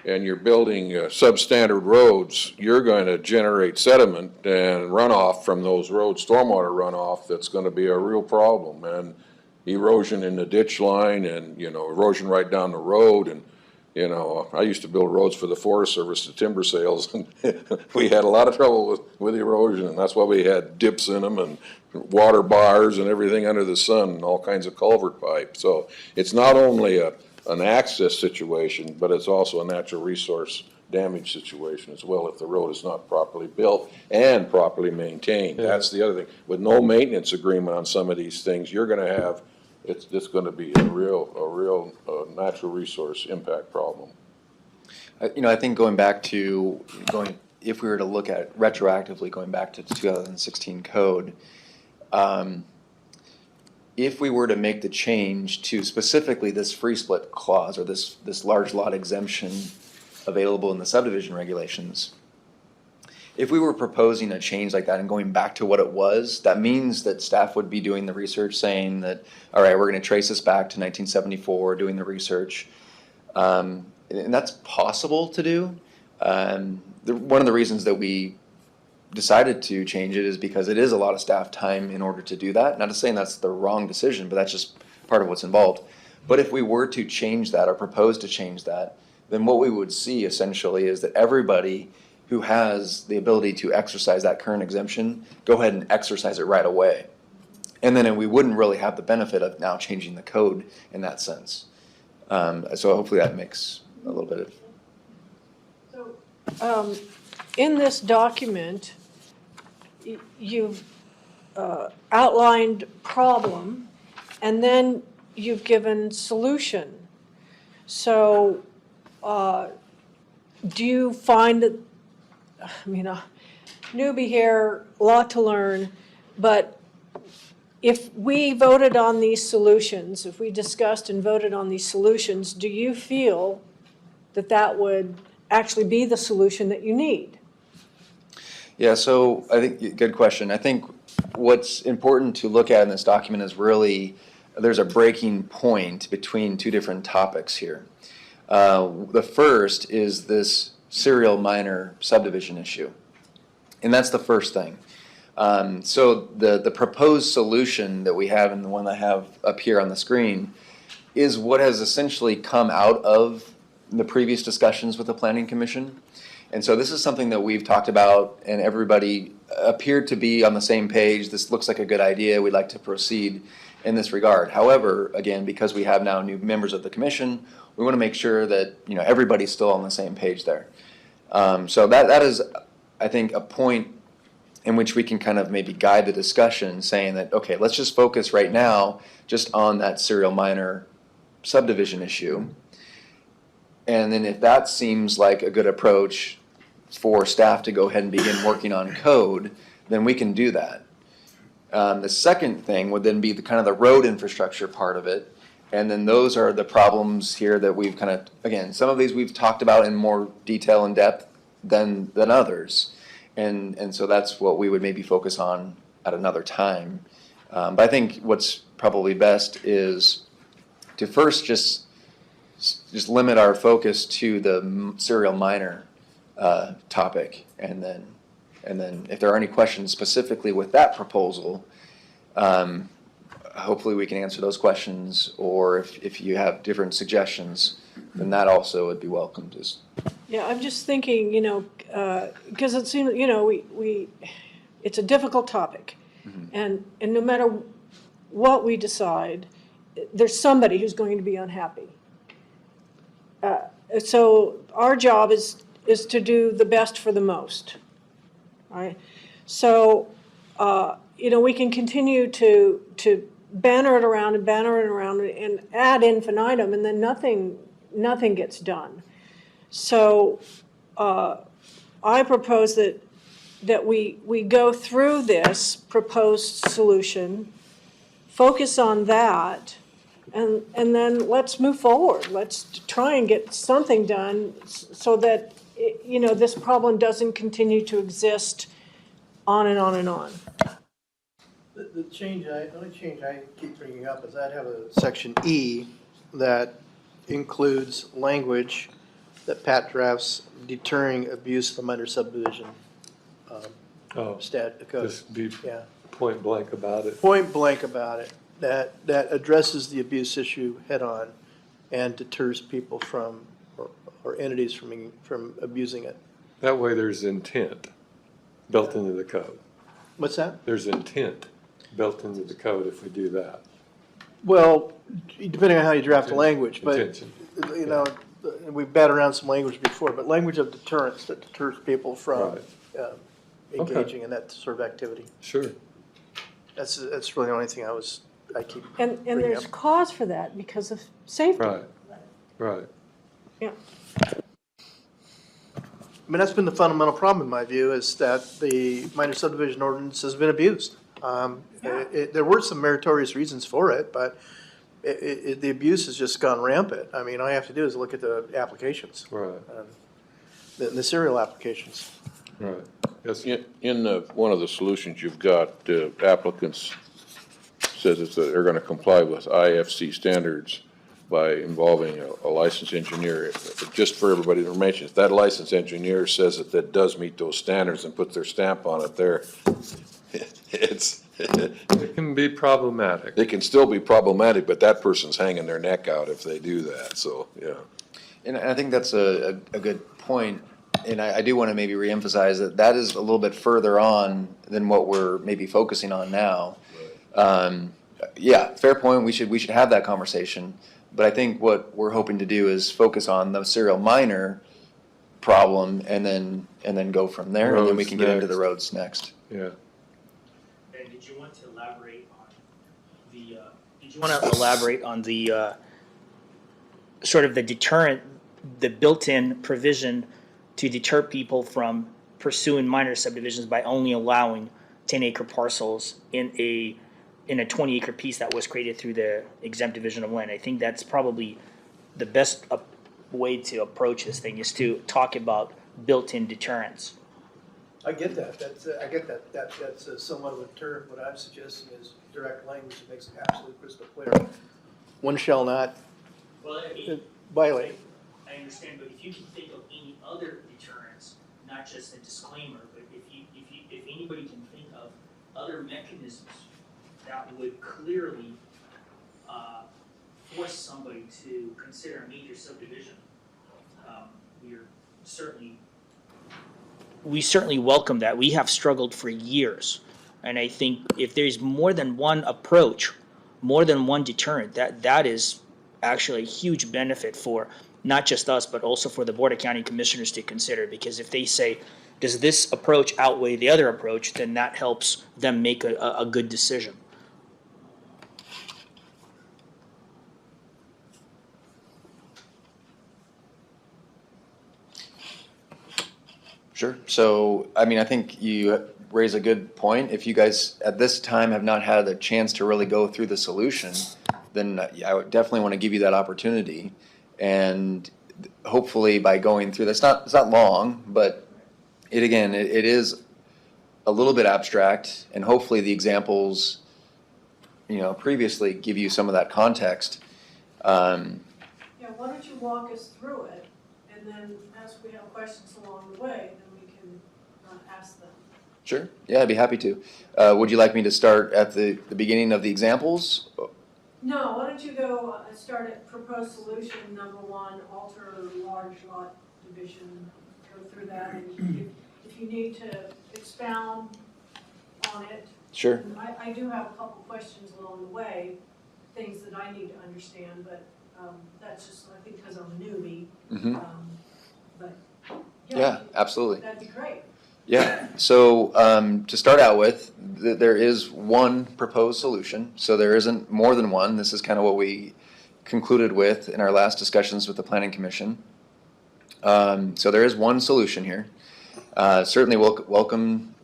And you're building substandard roads, you're going to generate sediment and runoff from those roads, stormwater runoff, that's going to be a real problem. And erosion in the ditch line and, erosion right down the road. And, I used to build roads for the Forest Service to timber sales, and we had a lot of trouble with erosion, and that's why we had dips in them and water bars and everything under the sun and all kinds of culvert pipe. So it's not only an access situation, but it's also a natural resource damage situation as well if the road is not properly built and properly maintained. Yeah. That's the other thing. With no maintenance agreement on some of these things, you're going to have, it's going to be a real natural resource impact problem. I think if we were to look at retroactively going back to the 2016 code, if we were to make the change to specifically this free split clause or this large lot exemption available in the subdivision regulations, if we were proposing a change like that and going back to what it was, that means that staff would be doing the research saying that, all right, we're going to trace this back to 1974, doing the research. And that's possible to do. One of the reasons that we decided to change it is because it is a lot of staff time in order to do that. Not to saying that's the wrong decision, but that's just part of what's involved. But if we were to change that or propose to change that, then what we would see essentially is that everybody who has the ability to exercise that current exemption, go ahead and exercise it right away. And then we wouldn't really have the benefit of now changing the code in that sense. So hopefully that makes a little bit of... In this document, you've outlined problem, and then you've given solution. So do you find that, newbie here, a lot to learn, but if we voted on these solutions, if we discussed and voted on these solutions, do you feel that that would actually be the solution that you need? Yeah, so I think, good question. I think what's important to look at in this document is really, there's a breaking point between two different topics here. The first is this serial minor subdivision issue. And that's the first thing. So the proposed solution that we have, and the one I have up here on the screen, is what has essentially come out of the previous discussions with the Planning Commission. And so this is something that we've talked about, and everybody appeared to be on the same page. This looks like a good idea. We'd like to proceed in this regard. However, again, because we have now new members of the commission, we want to make sure that everybody's still on the same page there. So that is, I think, a point in which we can kind of maybe guide the discussion, saying that, okay, let's just focus right now just on that serial minor subdivision issue. And then if that seems like a good approach for staff to go ahead and begin working on code, then we can do that. The second thing would then be the kind of the road infrastructure part of it. And then those are the problems here that we've kind of, again, some of these we've talked about in more detail and depth than others. And so that's what we would maybe focus on at another time. But I think what's probably best is to first just just limit our focus to the serial minor topic, and then if there are any questions specifically with that proposal, hopefully we can answer those questions, or if you have different suggestions, then that also would be welcome. Just Yeah, I'm just thinking, because it seems, it's a difficult topic. And no matter what we decide, there's somebody who's going to be unhappy. So our job is to do the best for the most, right? So, we can continue to banner it around and ad infinitum, and then nothing gets done. So I propose that we go through this proposed solution, focus on that, and then let's move forward. Let's try and get something done so that, this problem doesn't continue to exist on and on and on. The only change I keep bringing up is I'd have a section E that includes language that Pat drafts deterring abuse of the minor subdivision code. Just be Yeah. point blank about it. Point blank about it, that addresses the abuse issue head-on and deters people from, or entities from abusing it. That way there's intent built into the code. What's that? There's intent built into the code if we do that. Well, depending on how you draft the language, but, Intention. we've batted around some language before, but language of deterrence that deters people from engaging in that sort of activity. Sure. That's really the only thing I keep And bringing there's up. cause for that because of safety. Right. Yeah. I mean, that's been the fundamental problem in my view, is that the minor subdivision ordinance has been abused. There were some meritorious reasons for it, but the abuse has just gone rampant. I mean, all you have to do is look at the applications. Right. The serial applications. Right. Yes. In one of the solutions you've got, applicants says that they're going to comply with IFC standards by involving a licensed engineer. Just for everybody's information, if that licensed engineer says that does meet those standards and puts their stamp on it there, It can be problematic. it can still be problematic, but that person's hanging their neck out if they do that, so, yeah. And I think that's a good point, and I do want to maybe reemphasize that is a little bit further on than what we're maybe focusing on now. Yeah, fair point, we should have that conversation, but I think what we're hoping to do is focus on the serial minor problem and then go from there, and then we Roads can get into the next. roads next. Yeah. And did you want to elaborate on the sort of the deterrent, the built-in provision to deter people from pursuing minor subdivisions by only allowing 10-acre parcels in a 20-acre piece that was created through the exempt division of land? I think that's probably the best way to approach this thing, is to talk about built-in deterrence. I get that. I get that. That's somewhat of a term. What I'm suggesting is direct language that makes it absolutely crystal clear. One shall not violate. I understand, but if you can think of any other deterrents, not just a disclaimer, but if anybody can think of other mechanisms that would clearly force somebody to consider a major subdivision, we certainly welcome that. We have struggled for years, and I think if there's more than one approach, more than one deterrent, that is actually a huge benefit for not just us, but also for the Board of County Commissioners to consider. Because if they say, does this approach outweigh the other approach, then that helps them make a good decision. Sure. So, I mean, I think you raise a good point. If you guys at this time have not had a chance to really go through the solution, then I would definitely want to give you that opportunity. And hopefully by going through this, it's not long, but it is a little bit abstract, and hopefully the examples, previously give you some of that context. Yeah, why don't you walk us through it, and then as we have questions along the way, then we can ask them. Sure, yeah, I'd be happy to. Would you like me to start at the beginning of the examples? No, why don't you go, start at proposed solution number 1, alter large lot division, go through that, and if you need to expound on it. Sure. I do have a couple questions along the way, things that I need to understand, but that's just, I think, because I'm a newbie. Mm-hmm. But, Yeah, absolutely. that'd be great. Yeah, so to start out with, there is one proposed solution, so there isn't more than one. This is kind of what we concluded with in our last discussions with the Planning Commission. So there is one solution here. Certainly welcome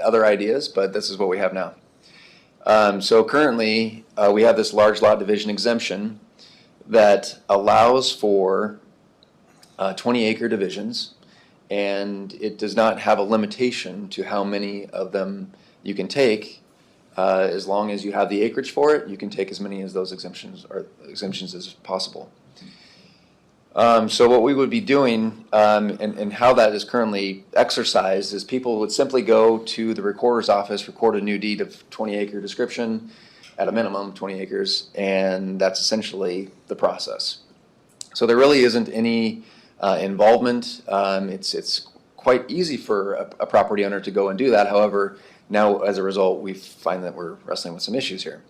other ideas, but this is what we have now. So currently, we have this large lot division exemption that allows for 20-acre divisions, and it does not have a limitation to how many of them you can take. As long as you have the acreage for it, you can take as many of those exemptions as possible. So what we would be doing, and how that is currently exercised, is people would simply go to the recorder's office, record a new deed of 20-acre description, at a minimum 20 acres, and that's essentially the process. So there really isn't any involvement. It's quite easy for a property owner to go and do that. However, now as a result, we find that we're wrestling with some issues here.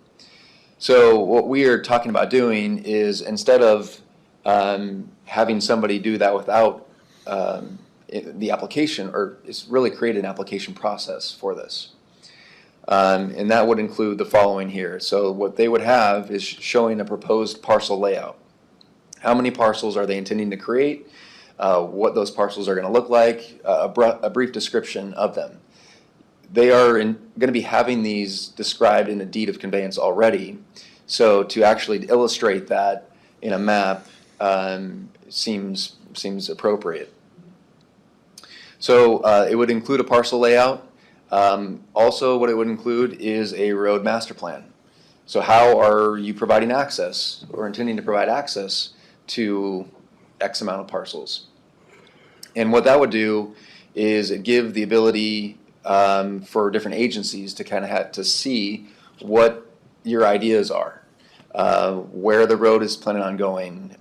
So what we are talking about doing is, instead of having somebody do that without the application, or it's really create an application process for this. And that would include the following here. So what they would have is showing a proposed parcel layout. How many parcels are they intending to create? What those parcels are going to look like, a brief description of them. They are going to be having these described in a deed of conveyance already. So to actually illustrate that in a map seems appropriate. So it would include a parcel layout. Also, what it would include is a road master plan. So how are you providing access, or intending to provide access to X amount of parcels? And what that would do is give the ability for different agencies to kind of have to see what your ideas are, where the road is planning on going.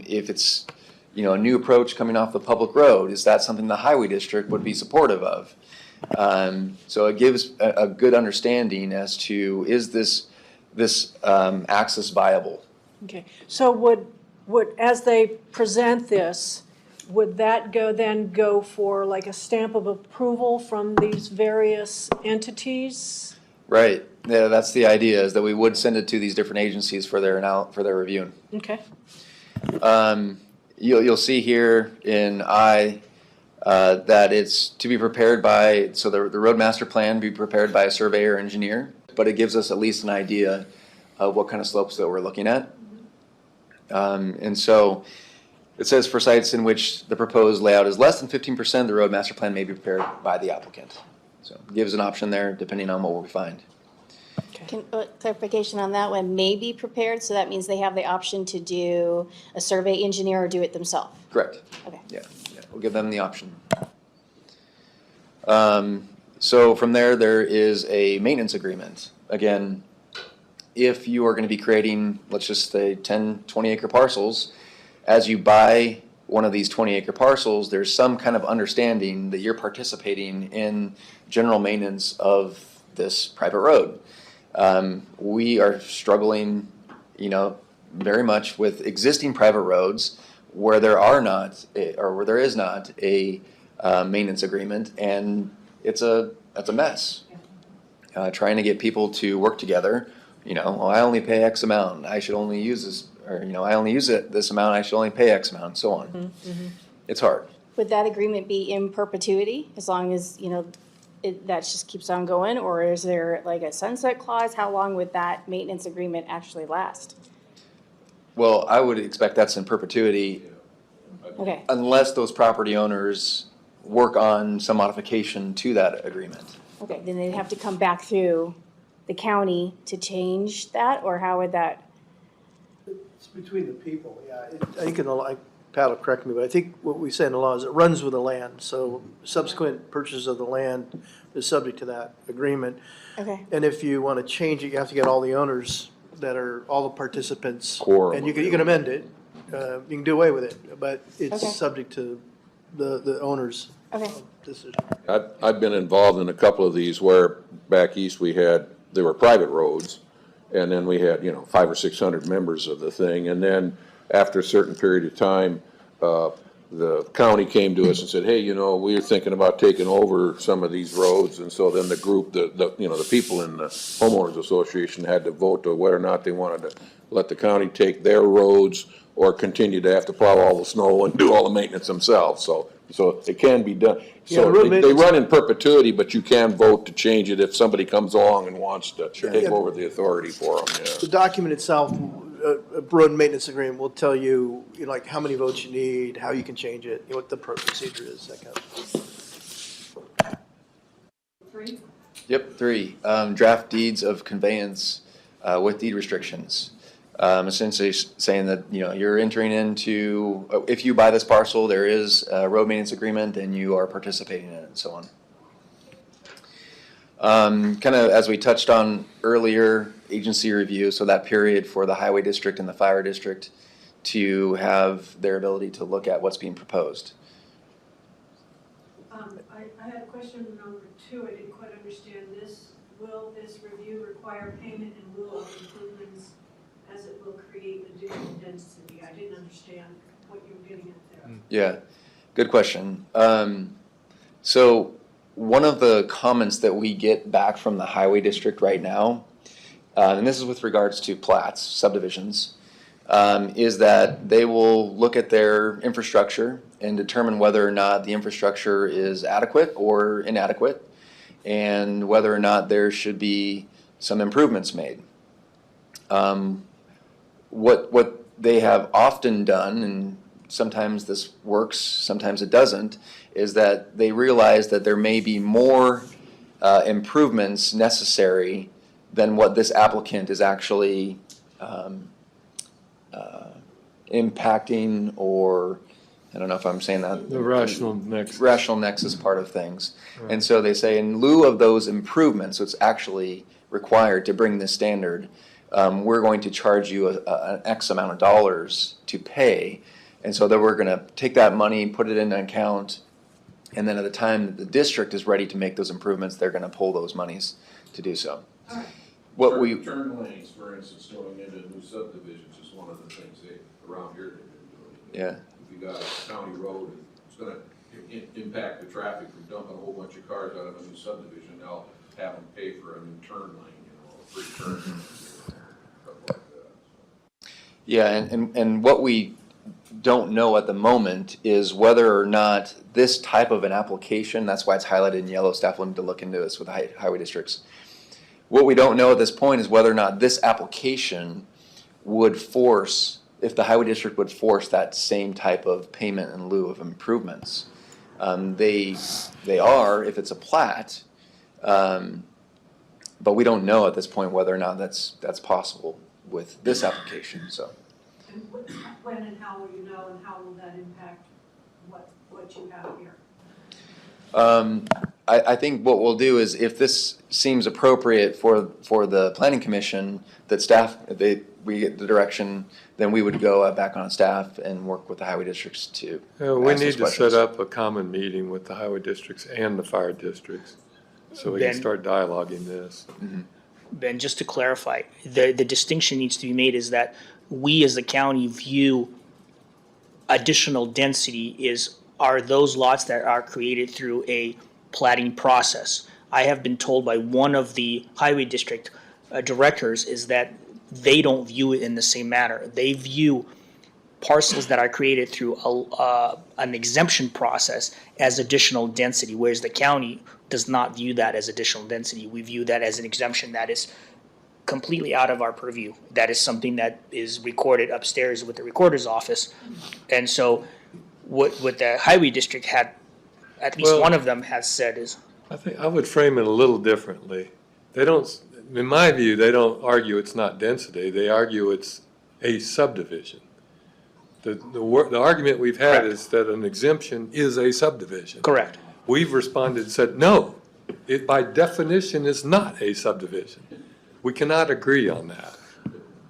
If it's a new approach coming off the public road, is that something the highway district would be supportive of? So it gives a good understanding as to, is this access viable? Okay, so would as they present this, would that go for like a stamp of approval from these various entities? Right. Yeah, that's the idea, is that we would send it to these different agencies for their review. Okay. You'll see here in I that it's to be prepared by, so the road master plan be prepared by a surveyor or engineer, but it gives us at least an idea of what kind of slopes that we're looking at. And so it says, for sites in which the proposed layout is less than 15%, the road master plan may be prepared by the applicant. So it gives an option there depending on what we find. Clarification on that one, may be prepared, so that means they have the option to do a survey engineer or do it themselves? Correct. Okay. Yeah, we'll give them the option. So from there is a maintenance agreement. Again, if you are going to be creating, let's just say 10, 20-acre parcels, as you buy one of these 20-acre parcels, there's some kind of understanding that you're participating in general maintenance of this private road. We are struggling, very much with existing private roads where there is not a maintenance agreement, and it's a mess. Trying to get people to work together, I only pay X amount, I should only use this, or I only use it this amount, I should only pay X amount, and so on. Mm-hmm. It's hard. Would that agreement be in perpetuity, as long as, that just keeps on going, or is there like a sunset clause? How long would that maintenance agreement actually last? Well, I would expect that's in perpetuity. Okay. Unless those property owners work on some modification to that agreement. Okay, then they'd have to come back through the county to change that, or how would that? It's between the people, yeah. I think in the, like, Pat will correct me, but I think what we say in the law is it runs with the land. So subsequent purchase of the land is subject to that agreement. Okay. And if you want to change it, you have to get all the owners that are, all the participants. Quorum. And you can amend it, you can do away with it, but it's Okay. subject to the owners' Okay. decision. I've been involved in a couple of these where back east they were private roads. And then we had, 500 or 600 members of the thing. And then after a certain period of time, the county came to us and said, hey, we're thinking about taking over some of these roads. And so then the group, the people in the homeowners association had to vote to whether or not they wanted to let the county take their roads or continue to have to plow all the snow and do all the maintenance themselves. So it can be done. Yeah, So road they maintenance- run in perpetuity, but you can vote to change it if somebody comes along and wants to take over the authority for them, yeah. The document itself, a road maintenance agreement will tell you, like how many votes you need, how you can change it, what the procedure is, that kind of. Yep, 3, draft deeds of conveyance with deed restrictions. Essentially saying that, you're entering into, if you buy this parcel, there is a road maintenance agreement and you are participating in it and so on. Kind of as we touched on earlier, agency review, so that period for the highway district and the fire district to have their ability to look at what's being proposed. I had a question number 2, I didn't quite understand this. Will this review require payment in lieu of improvements as it will create additional density? I didn't understand what you were getting at there. Yeah, good question. So one of the comments that we get back from the highway district right now, and this is with regards to plats, subdivisions, is that they will look at their infrastructure and determine whether or not the infrastructure is adequate or inadequate, and whether or not there should be some improvements made. What they have often done, and sometimes this works, sometimes it doesn't, is that they realize that there may be more improvements necessary than what this applicant is actually impacting, or I don't know if I'm saying that. The rational nexus. Rational nexus part of things. And so they say in lieu of those improvements, what's actually required to bring this standard, we're going to charge you an X amount of dollars to pay. And so then we're going to take that money, put it in an account, and then at the time that the district is ready to make those improvements, they're going to pull those monies to do so. What we Turn lanes, for instance, going into new subdivisions is one of the things around here they've been doing. Yeah. If you got a county road, and it's gonna impact the traffic from dumping a whole bunch of cars out of a new subdivision, they'll have them pay for a new turn lane, a free turn lane, stuff like that. Yeah, and what we don't know at the moment is whether or not this type of an application, that's why it's highlighted in yellow, staff will need to look into this with highway districts. What we don't know at this point is whether or not this application would force, if the highway district would force that same type of payment in lieu of improvements. They are, if it's a plat, but we don't know at this point whether or not that's possible with this application, so. And when and how will you know, and how will that impact what you have here? I think what we'll do is, if this seems appropriate for the planning commission, that staff, we get the direction, then we would go back on staff and work with the highway districts to We ask need those to questions. set up a common meeting with the highway districts and the fire districts, so we can Ben? start dialoguing this. Ben, just to clarify, the distinction needs to be made is that we as the county view additional density are those lots that are created through a platting process. I have been told by one of the highway district directors is that they don't view it in the same manner. They view parcels that are created through an exemption process as additional density, whereas the county does not view that as additional density. We view that as an exemption that is completely out of our purview. That is something that is recorded upstairs with the recorder's office. And so what the highway district had, at least Well- one of them has said is, I think I would frame it a little differently. They don't, in my view, they don't argue it's not density. They argue it's a subdivision. The argument we've had Correct. is that an exemption is a subdivision. Correct. We've responded and said, no, it by definition is not a subdivision. We cannot agree on that.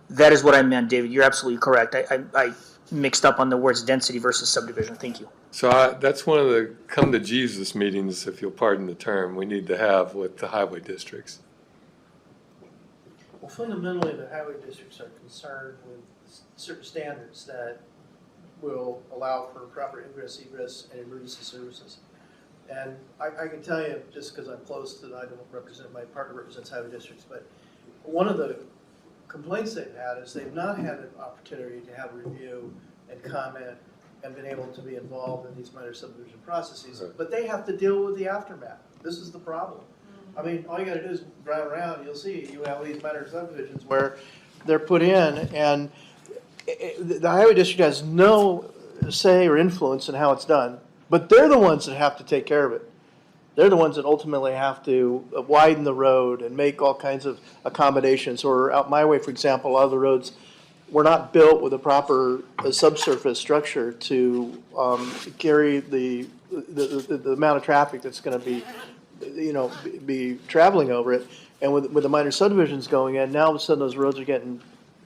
That is what I meant, David. You're absolutely correct. I mixed up on the words density versus subdivision. Thank you. So that's one of the come to Jesus meetings, if you'll pardon the term, we need to have with the highway districts. Well, fundamentally, the highway districts are concerned with certain standards that will allow for proper ingress, egress, and emergency services. And I can tell you, just because I'm close to, I don't represent, my partner represents highway districts, but one of the complaints they've had is they've not had an opportunity to have review and comment and been able to be involved in these minor subdivision processes, but they have to deal with the aftermath. This is the problem. I mean, all you gotta do is drive around, you'll see, you have these minor subdivisions where they're put in, and the highway district has no say or influence in how it's done, but they're the ones that have to take care of it. They're the ones that ultimately have to widen the road and make all kinds of accommodations. Or out my way, for example, a lot of the roads were not built with a proper subsurface structure to carry the amount of traffic that's going to be traveling over it. And with the minor subdivisions going in, now all of a sudden those roads are getting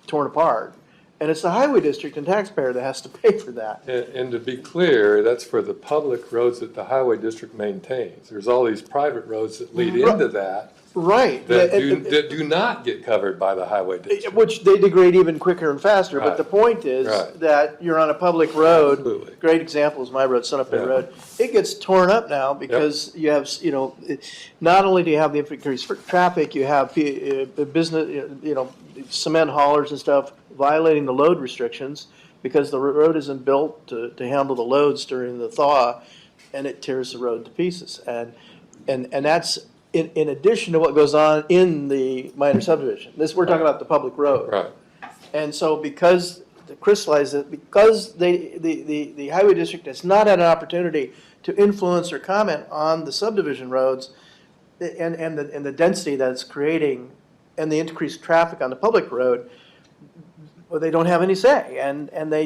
torn apart. And it's the highway district and taxpayer that has to pay for that. And to be clear, that's for the public roads that the highway district maintains. There's all these private roads that lead into that. Right. That do not get covered by the highway district. Which they degrade even quicker and faster, but the point is that you're on a public road. Absolutely. Great example is my road, Sunup Bay Road. It gets torn up now because you have, not only do you have the increased traffic, you have business, cement haulers and stuff violating the load restrictions because the road isn't built to handle the loads during the thaw, and it tears the road to pieces. And that's in addition to what goes on in the minor subdivision. We're talking about the public road. Right. And so because, to crystallize it, because the highway district has not had an opportunity to influence or comment on the subdivision roads and the density that it's creating and the increased traffic on the public road, well, they don't have any say, and then they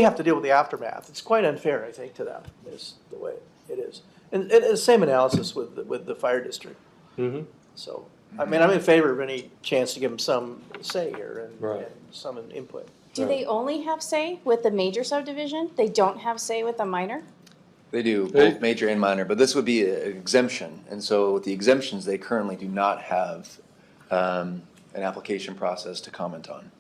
have to deal with the aftermath. It's quite unfair, I think, to them, is the way it is. And the same analysis with the fire district. Mm-hmm. So, I mean, I'm in favor of any chance to give them some say here and Right. some input. Do they only have say with the major subdivision? They don't have say with the minor? They do, both major and minor, but this would be an exemption. And so with the exemptions, they currently do not have an application process to comment on.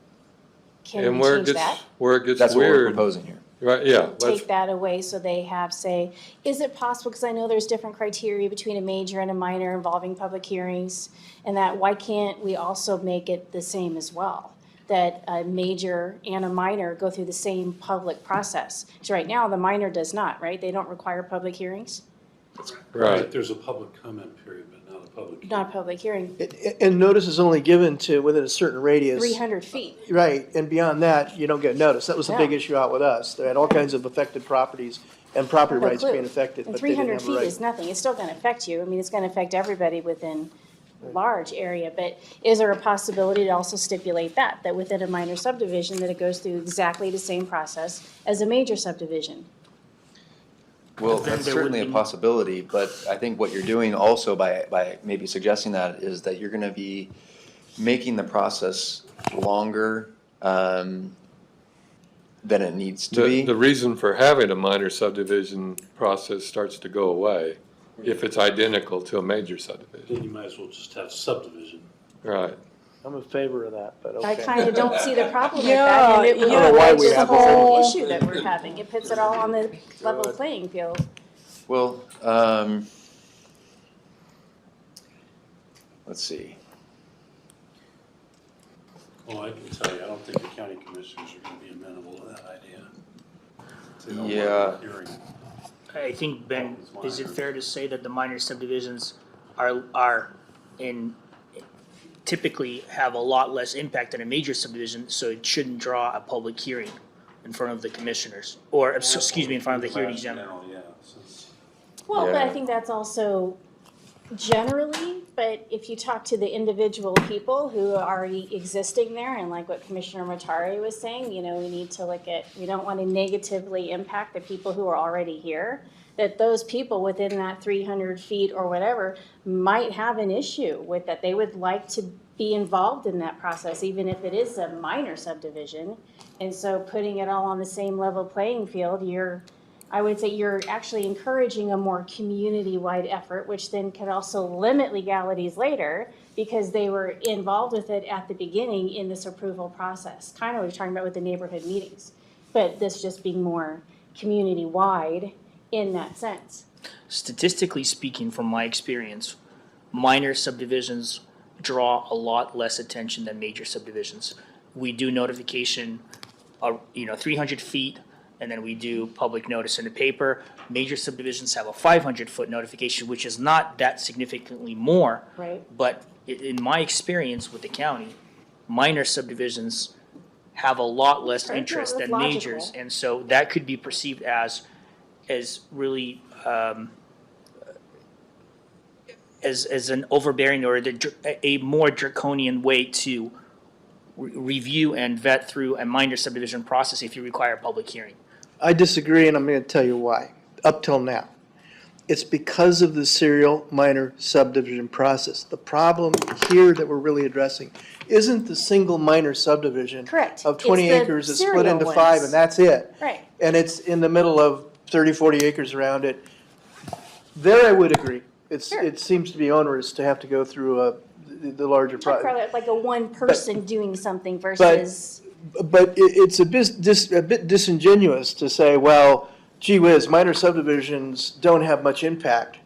Can And we where it change gets that? where it gets That's what we're weird. proposing here. Right, yeah. Take that away so they have say. Is it possible, because I know there's different criteria between a major and a minor involving public hearings, and that why can't we also make it the same as well? That a major and a minor go through the same public process. Because right now, the minor does not, right? They don't require public hearings? Right. There's a public comment period, but not a public hearing. Not a public hearing, And notice is only given to within a certain radius. 300 feet. Right, and beyond that, you don't get notice. That was a big Yeah. issue out with us. They had all kinds of affected properties and property No rights clue. being affected, And but they didn't 300 have a feet right. is nothing. It's still going to affect you. I mean, it's going to affect everybody within a large area. But is there a possibility to also stipulate that within a minor subdivision, that it goes through exactly the same process as a major subdivision? Well, Then that's there certainly would a be- possibility, but I think what you're doing also by maybe suggesting that is that you're gonna be making the process longer, than it needs to be. The reason for having a minor subdivision process starts to go away if it's identical to a major subdivision. Then you might as well just have subdivision. Right. I'm in favor of that, but okay. I kind of don't see the problem with that, and it would I don't know why we avoid the have whole this. issue that we're having. It puts it all on the level playing field. Well, let's see. Well, I can tell you, I don't think the county commissioners are gonna be amenable to that idea. They don't want Yeah. a hearing. I think, Ben, is it fair to say that the minor subdivisions are typically have a lot less impact than a major subdivision, so it shouldn't draw a public hearing in front of the commissioners, or, excuse me, in front of the hearing examiner? Rationale, yeah, since Well, but I Yeah. think that's also generally, but if you talk to the individual people who are already existing there, and like what Commissioner Matari was saying, we need to look at, we don't want to negatively impact the people who are already here, that those people within that 300 feet or whatever might have an issue with that. They would like to be involved in that process, even if it is a minor subdivision. And so putting it all on the same level playing field, I would say you're actually encouraging a more community-wide effort, which then could also limit legalities later because they were involved with it at the beginning in this approval process. Kind of what you're talking about with the neighborhood meetings, but this just being more community-wide in that sense. Statistically speaking, from my experience, minor subdivisions draw a lot less attention than major subdivisions. We do notification, 300 feet, and then we do public notice in the paper. Major subdivisions have a 500-foot notification, which is not that significantly more. Right. But in my experience with the county, minor subdivisions have a lot less Right, interest that's than logical. majors. And so that could be perceived as really as an overbearing or a more draconian way to review and vet through a minor subdivision process if you require a public hearing. I disagree, and I'm going to tell you why. Up till now, it's because of the serial minor subdivision process. The problem here that we're really addressing isn't the single minor subdivision Correct. of 20 It's the acres that's split serial into ones. 5, and that's it. Right. And it's in the middle of 30, 40 acres around it. There I would agree. Sure. It seems to be onerous to have to go through the larger I'd project. call it like a one person doing something versus. But it's a bit disingenuous to say, well, gee whiz, minor subdivisions don't have much impact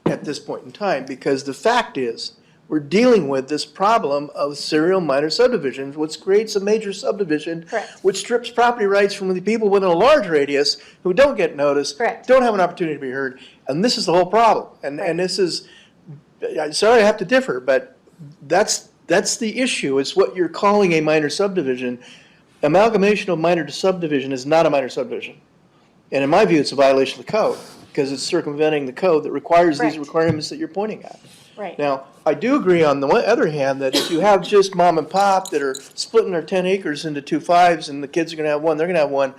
at this point in time, because the fact is, we're dealing with this problem of serial minor subdivisions, which creates a major subdivision, Correct. which strips property rights from the people within a large radius who don't get noticed, Correct. don't have an opportunity to be heard, and this is the whole problem. Right. And this is, sorry I have to differ, but that's the issue. It's what you're calling a minor subdivision. Amalgamation of minor to subdivision is not a minor subdivision. And in my view, it's a violation of the code, because it's circumventing the code that requires these Correct. requirements that you're pointing at. Right. Now, I do agree on the other hand that if you have just mom and pop that are splitting their 10 acres into 2 5s and the kids are going to have one, they're going to have one,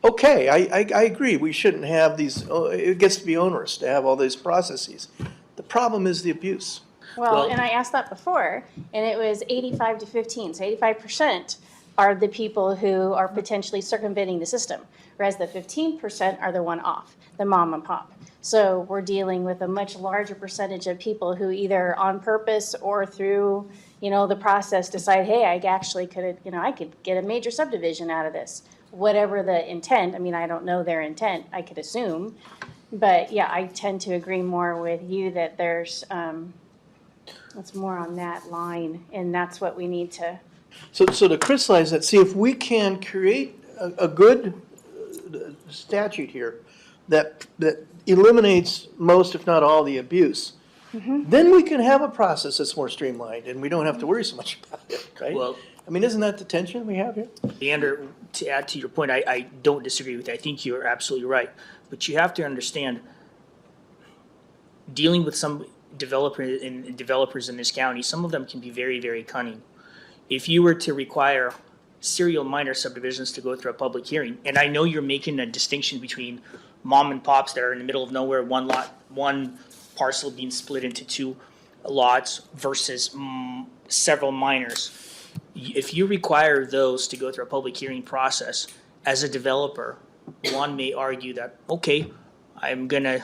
okay, I agree. We shouldn't have these, it gets to be onerous to have all these processes. The problem is the abuse. Well, and I asked that before, and it was 85 to 15. So 85% are the people who are potentially circumventing the system, whereas the 15% are the one off, the mom and pop. So we're dealing with a much larger percentage of people who either on purpose or through, the process decide, hey, I actually could, I could get a major subdivision out of this. Whatever the intent, I don't know their intent, I could assume. But yeah, I tend to agree more with you that there's, it's more on that line, and that's what we need to. So to crystallize that, see if we can create a good statute here that eliminates most, if not all, the abuse, then we can have a process that's more streamlined, and we don't have to worry so much about it, right? Well, Isn't that the tension we have here? Leander, to add to your point, I don't disagree with you. I think you're absolutely right. But you have to understand, dealing with some developers in this county, some of them can be very, very cunning. If you were to require serial minor subdivisions to go through a public hearing, and I know you're making a distinction between mom and pops that are in the middle of nowhere, one parcel being split into 2 lots versus several minors. If you require those to go through a public hearing process, as a developer, one may argue that, okay, I'm gonna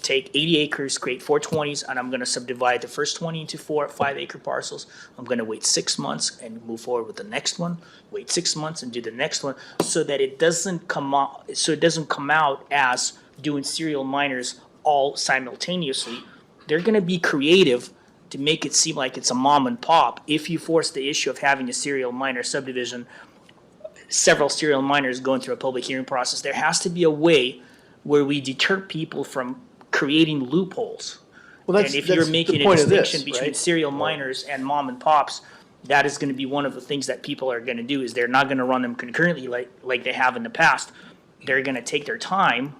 take 80 acres, create 420s, and I'm gonna subdivide the first 20 into 4 5-acre parcels. I'm gonna wait 6 months and move forward with the next one, wait 6 months and do the next one, so that it doesn't come out as doing serial minors all simultaneously. They're gonna be creative to make it seem like it's a mom and pop. If you force the issue of having a serial minor subdivision, several serial minors going through a public hearing process, there has to be a way where we deter people from creating loopholes. Well, And if you're making a distinction between right? serial minors and mom and pops, that is gonna be one of the things that people are gonna do, is they're not gonna run them concurrently like they have in the past. They're gonna take their time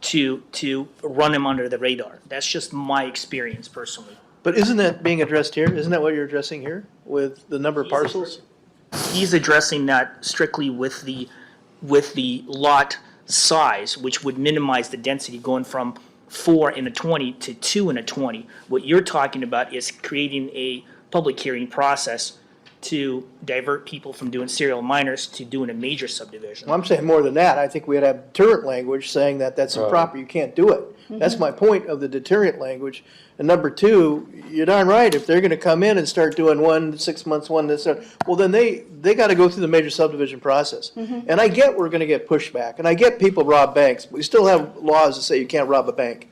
to run them under the radar. That's just my experience personally. But isn't that being addressed here? Isn't that what you're addressing here with the number of parcels? He's addressing that strictly with the lot size, which would minimize the density going from 4 in a 20 to 2 in a 20. What you're talking about is creating a public hearing process to divert people from doing serial minors to doing a major subdivision. Well, I'm saying more than that. I think we'd have deterrent language saying that that's improper, you can't do it. That's my point of the deterrent language. And number two, you're darn right, if they're gonna come in and start doing 6 months, this, well, then they gotta go through the major subdivision process. And I get we're gonna get pushback, and I get people rob banks, but we still have laws that say you can't rob a bank.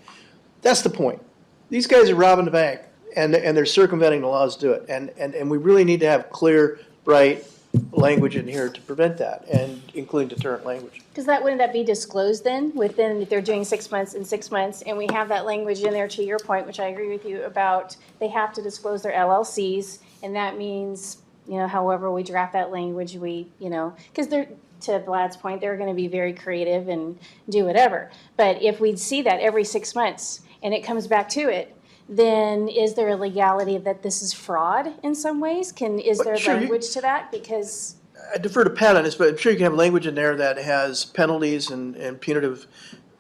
That's the point. These guys are robbing the bank, and they're circumventing the laws to do it. And we really need to have clear, bright language in here to prevent that, and including deterrent language. Because wouldn't that be disclosed then, if they're doing 6 months and 6 months, and we have that language in there to your point, which I agree with you about, they have to disclose their LLCs, and that means, however we draft that language, because to Vlad's point, they're gonna be very creative and do whatever. But if we see that every 6 months, and it comes back to it, then is there a legality that this is fraud in some ways? Is there Sure, language to that? Because I defer to Pat on this, but I'm sure you can have language in there that has penalties and punitive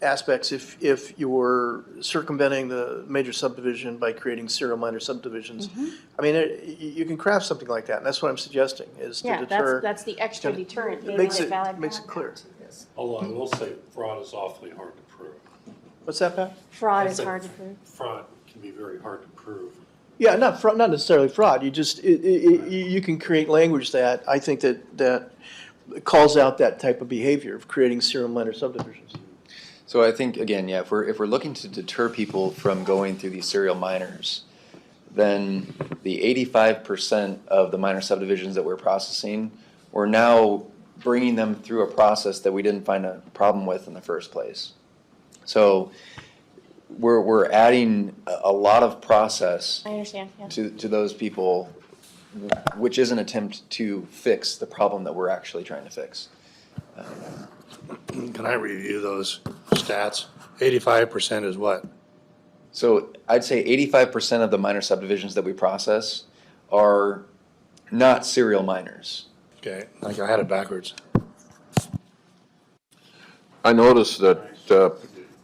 aspects if you were circumventing the major subdivision by creating serial minor subdivisions. I mean, you can craft something like that, and that's what I'm suggesting, is to yeah, deter. that's the extra deterrent. It makes it clear. Although I will say fraud is awfully hard to prove. What's that, Pat? Fraud I is said hard to prove. Fraud can be very hard to prove. Yeah, not necessarily fraud. You just, you can create language that I think that calls out that type of behavior of creating serial minor subdivisions. So I think, again, yeah, if we're looking to deter people from going through these serial minors, then the 85% of the minor subdivisions that we're processing, we're now bringing them through a process that we didn't find a problem with in the first place. So we're adding a lot of process I understand, yeah. to those people, which is an attempt to fix the problem that we're actually trying to fix. Can I review those stats? 85% is what? So I'd say 85% of the minor subdivisions that we process are not serial minors. Okay, like I had it backwards. I noticed that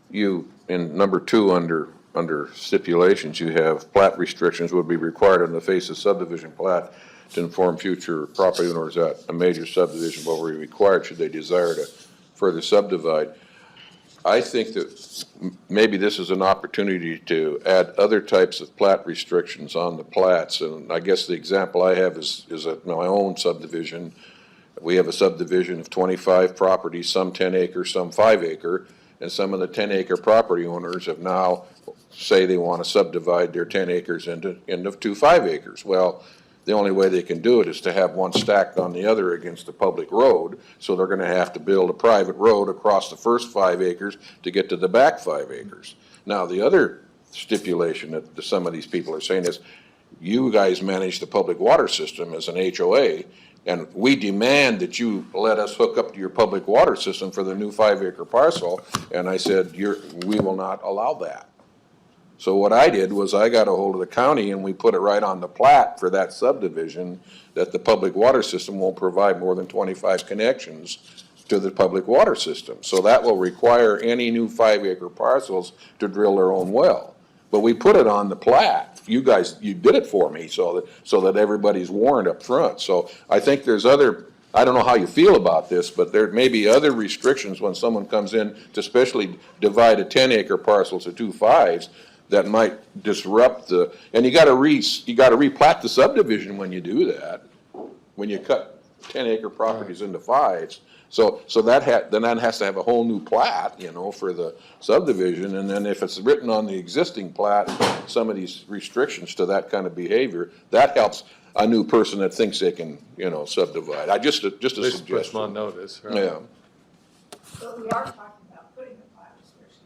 you, in number 2, under stipulations, you have plat restrictions would be required on the face of subdivision plat to inform future property owners that a major subdivision will be required should they desire to further subdivide. I think that maybe this is an opportunity to add other types of plat restrictions on the plats. And I guess the example I have is at my own subdivision. We have a subdivision of 25 properties, some 10 acre, some 5 acre. And some of the 10-acre property owners have now say they want to subdivide their 10 acres into 2 5 acres. Well, the only way they can do it is to have one stacked on the other against a public road. So they're going to have to build a private road across the first 5 acres to get to the back 5 acres. Now, the other stipulation that some of these people are saying is, you guys manage the public water system as an HOA, and we demand that you let us hook up to your public water system for the new 5 acre parcel. And I said, we will not allow that. So what I did was I got a hold of the county and we put it right on the plat for that subdivision that the public water system won't provide more than 25 connections to the public water system. So that will require any new 5 acre parcels to drill their own well. But we put it on the plat. You did it for me so that everybody's warned up front. So I think there's I don't know how you feel about this, but there may be other restrictions when someone comes in to especially divide a 10 acre parcel to 2 5s that might disrupt and you gotta replat the subdivision when you do that, when you cut 10 acre properties into 5s. So then that has to have a whole new plat, for the subdivision. And then if it's written on the existing plat, some of these restrictions to that kind of behavior, that helps a new person that thinks they can, subdivide. Just a At least puts them suggestion. on notice, right? Yeah. But we are talking about putting the plat restriction.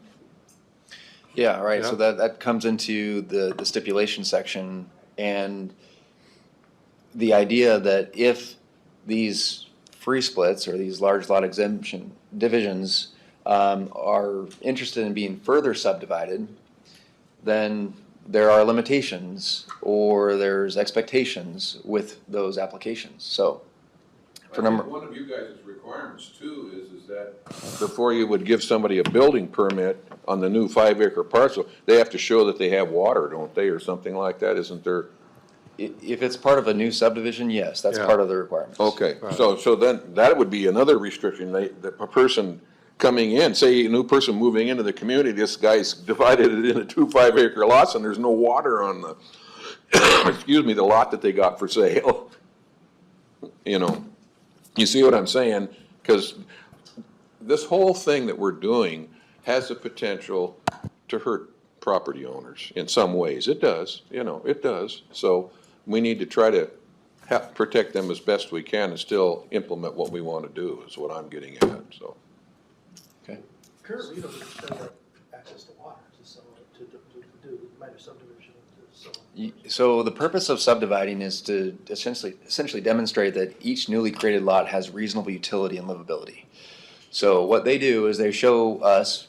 Yeah, right, so Yeah. that comes into the stipulation section, and the idea that if these free splits or these large lot exemption divisions are interested in being further subdivided, then there are limitations or there's expectations with those applications. So for number. One of you guys' requirements too is that before you would give somebody a building permit on the new 5-acre parcel, they have to show that they have water, don't they, or something like that? Isn't there? If it's part of a new subdivision, yes, that's Yeah. part of the requirements. Okay, Right. so then that would be another restriction. That a person coming in, say a new person moving into the community, this guy's divided it into 2 5-acre lots and there's no water on the, excuse me, the lot that they got for sale. You know, you see what I'm saying? Because this whole thing that we're doing has the potential to hurt property owners in some ways. It does, you know, it does. So we need to try to protect them as best we can and still implement what we want to do, is what I'm getting at, so. Currently, you don't have access to water to do minor subdivision, So the purpose of subdividing is to essentially demonstrate that each newly created lot has reasonable utility and livability. So what they do is they show us,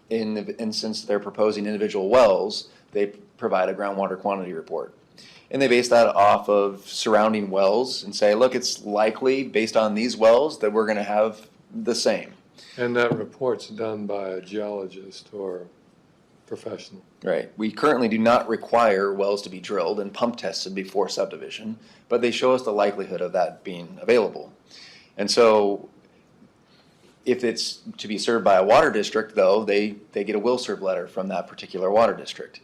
in the instance they're proposing individual wells, they provide a groundwater quantity report. And they base that off of surrounding wells and say, look, it's likely based on these wells that we're gonna have the same. And that report's done by a geologist or professional. Right. We currently do not require wells to be drilled and pump tested before subdivision, but they show us the likelihood of that being available. And so if it's to be served by a water district, though, they get a will serve letter from that particular water district.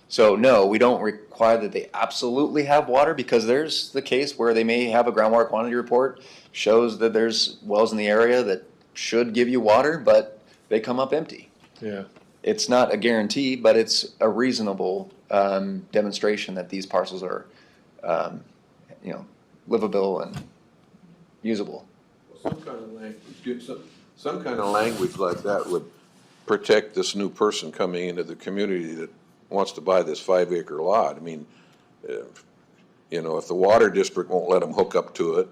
So no, we don't require that they absolutely have water, because there's the case where they may have a groundwater quantity report, shows that there's wells in the area that should give you water, but they come up empty. Yeah. It's not a guarantee, but it's a reasonable demonstration that these parcels are, livable and usable. Some kind of language like that would protect this new person coming into the community that wants to buy this 5-acre lot. I mean, if the water district won't let them hook up to it,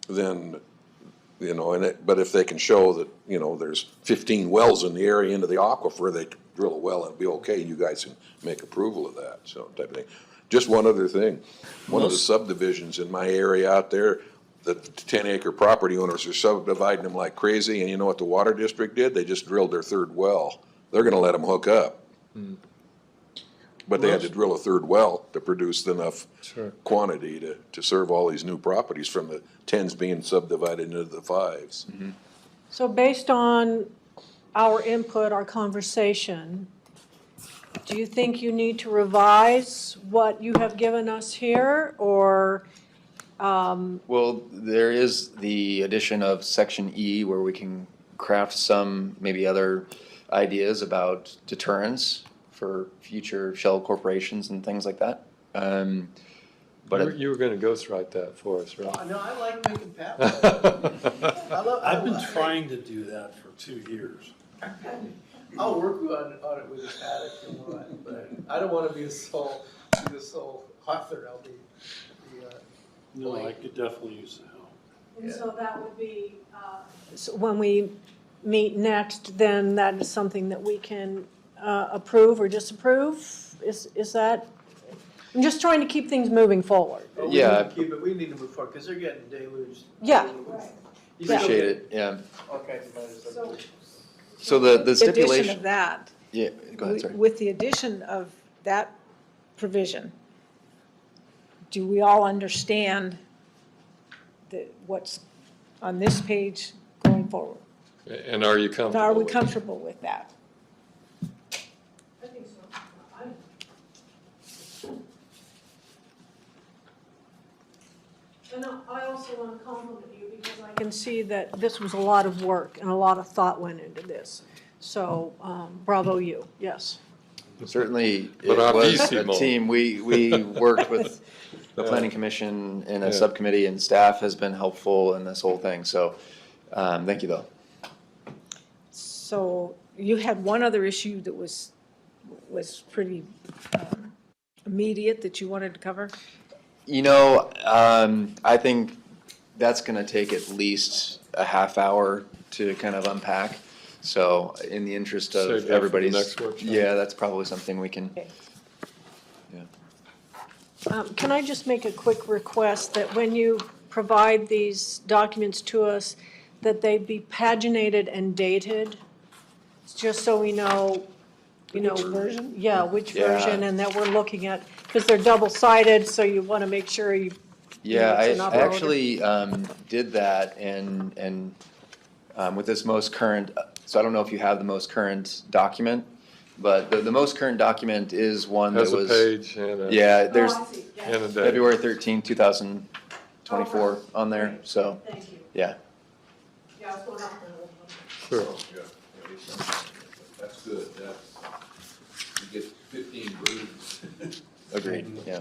then, but if they can show that, there's 15 wells in the area into the aquifer, they can drill a well and be okay, you guys can make approval of that, so type of thing. Just one other thing, one of the subdivisions in my area out there, the 10-acre property owners are subdividing them like crazy, and you know what the water district did? They just drilled their 3rd well. They're gonna let them hook up. But they had to drill a 3rd well to produce enough quantity to serve all these new properties, from the 10s being subdivided into the 5s. Mm-hmm. So based on our input, our conversation, do you think you need to revise what you have given us here, or? Well, there is the addition of section E where we can craft some maybe other ideas about deterrence for future shell corporations and things like that. But You were gonna ghostwrite that for us, right? No, I like making Pat. I've been trying to do that for 2 years. I'll work on it with this Pat if you want, but I don't want to be the sole author. I'll be the. No, I could definitely use the help. And so that would be, so when we meet next, then that is something that we can approve or disapprove? Is that, I'm just trying to keep things moving forward. Oh, Yeah. We need to move forward, because they're getting deluged. Yeah. You still appreciate get it, yeah. all kinds of minor subdivisions. So the Addition stipulation, of that, yeah, go ahead, sorry. with the addition of that provision, do we all understand what's on this page going forward? And are you comfortable Are we with it? comfortable with that? I think so. And I also want to compliment you, because I can see that this was a lot of work and a lot of thought went into this. So bravo you, yes. Certainly, it But was a bravissimo. team. We worked with the planning commission in a subcommittee, and staff has been helpful in this whole thing, so, thank you though. So you had one other issue that was pretty immediate that you wanted to cover? I think that's gonna take at least a half hour to kind of unpack. So in the interest Save that of for the everybody's, next workshop. yeah, that's probably something we can, Okay. Can I just make a quick request that when you provide these documents to us, that they be paginated and dated, just so we know, you know. Which version? Yeah, which Yeah. version, and that we're looking at, because they're double-sided, so you want to make sure you. yeah, It's I an uploader. actually did that and with this most current, so I don't know if you have the most current document, but the most current document is one that Has a was. page and a. Yeah, there's Oh, I see. Yeah. And a date. February 13, 2024 Okay. on there, Great. so, Thank you. yeah. Yeah, I was going off the old one. Sure. That's good, you get 15 versions. Agreed, yeah.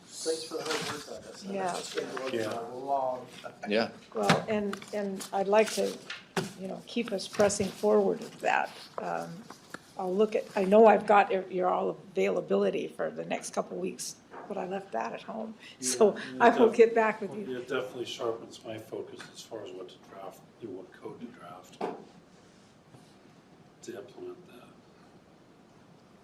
Thanks for the hard work on this. Yeah. It's been working Yeah. on a long. Yeah, Well, and I'd like to, keep us pressing forward with that. I'll look at, I know I've got your all availability for the next couple of weeks, but I left that at home. So Yeah, I will get back with you. It definitely sharpens my focus as far as what to draft, what code to draft to implement that.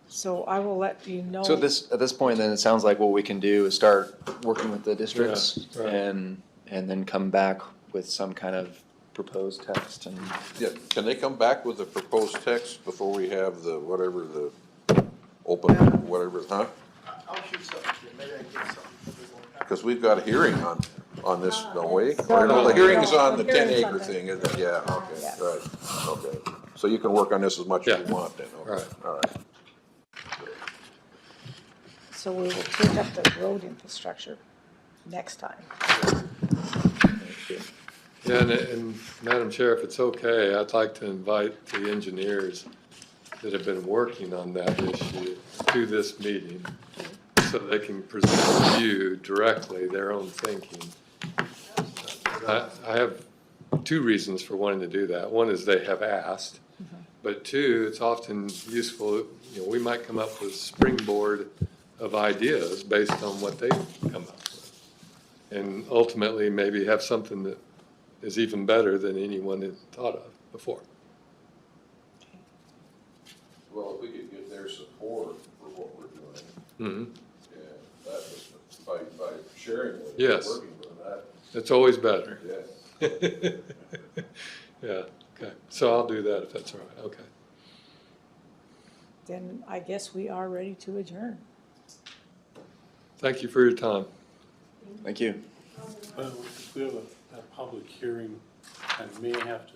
So I will let you know. so at this point, then, it sounds like what we can do is start working with the districts Yeah, right. and then come back with some kind of proposed text and. Yeah, can they come back with the proposed text before we have the, whatever, the open, whatever, huh? I'll shoot something, to you. Maybe I can get something. Because we've got a hearing on this, don't we? No, Or no, the hearing's no, on the the hearing's 10 on acre the- thing, isn't it? Yeah, okay, Yeah. right, okay. So you can work on this as much as Yeah. you want then, okay, Right. all right. So we will take up the road infrastructure next time. Yeah, and Madam Chair, if it's okay, I'd like to invite the engineers that have been working on that issue to this meeting so they can present to you directly their own thinking. I have two reasons for wanting to do that. One is they have asked, but two, it's often useful, we might come up with a springboard of ideas based on what they come up with. And ultimately, maybe have something that is even better than anyone had thought of before. Well, if we could get their support for what we're doing, Mhm. yeah, that was, by sharing with them, Yes. working with them, that, It's always better. yeah. Yeah, okay. So I'll do that if that's all right, okay. Then I guess we are ready to adjourn. Thank you for your time. Thank you. Well, if we have a public hearing, and may have to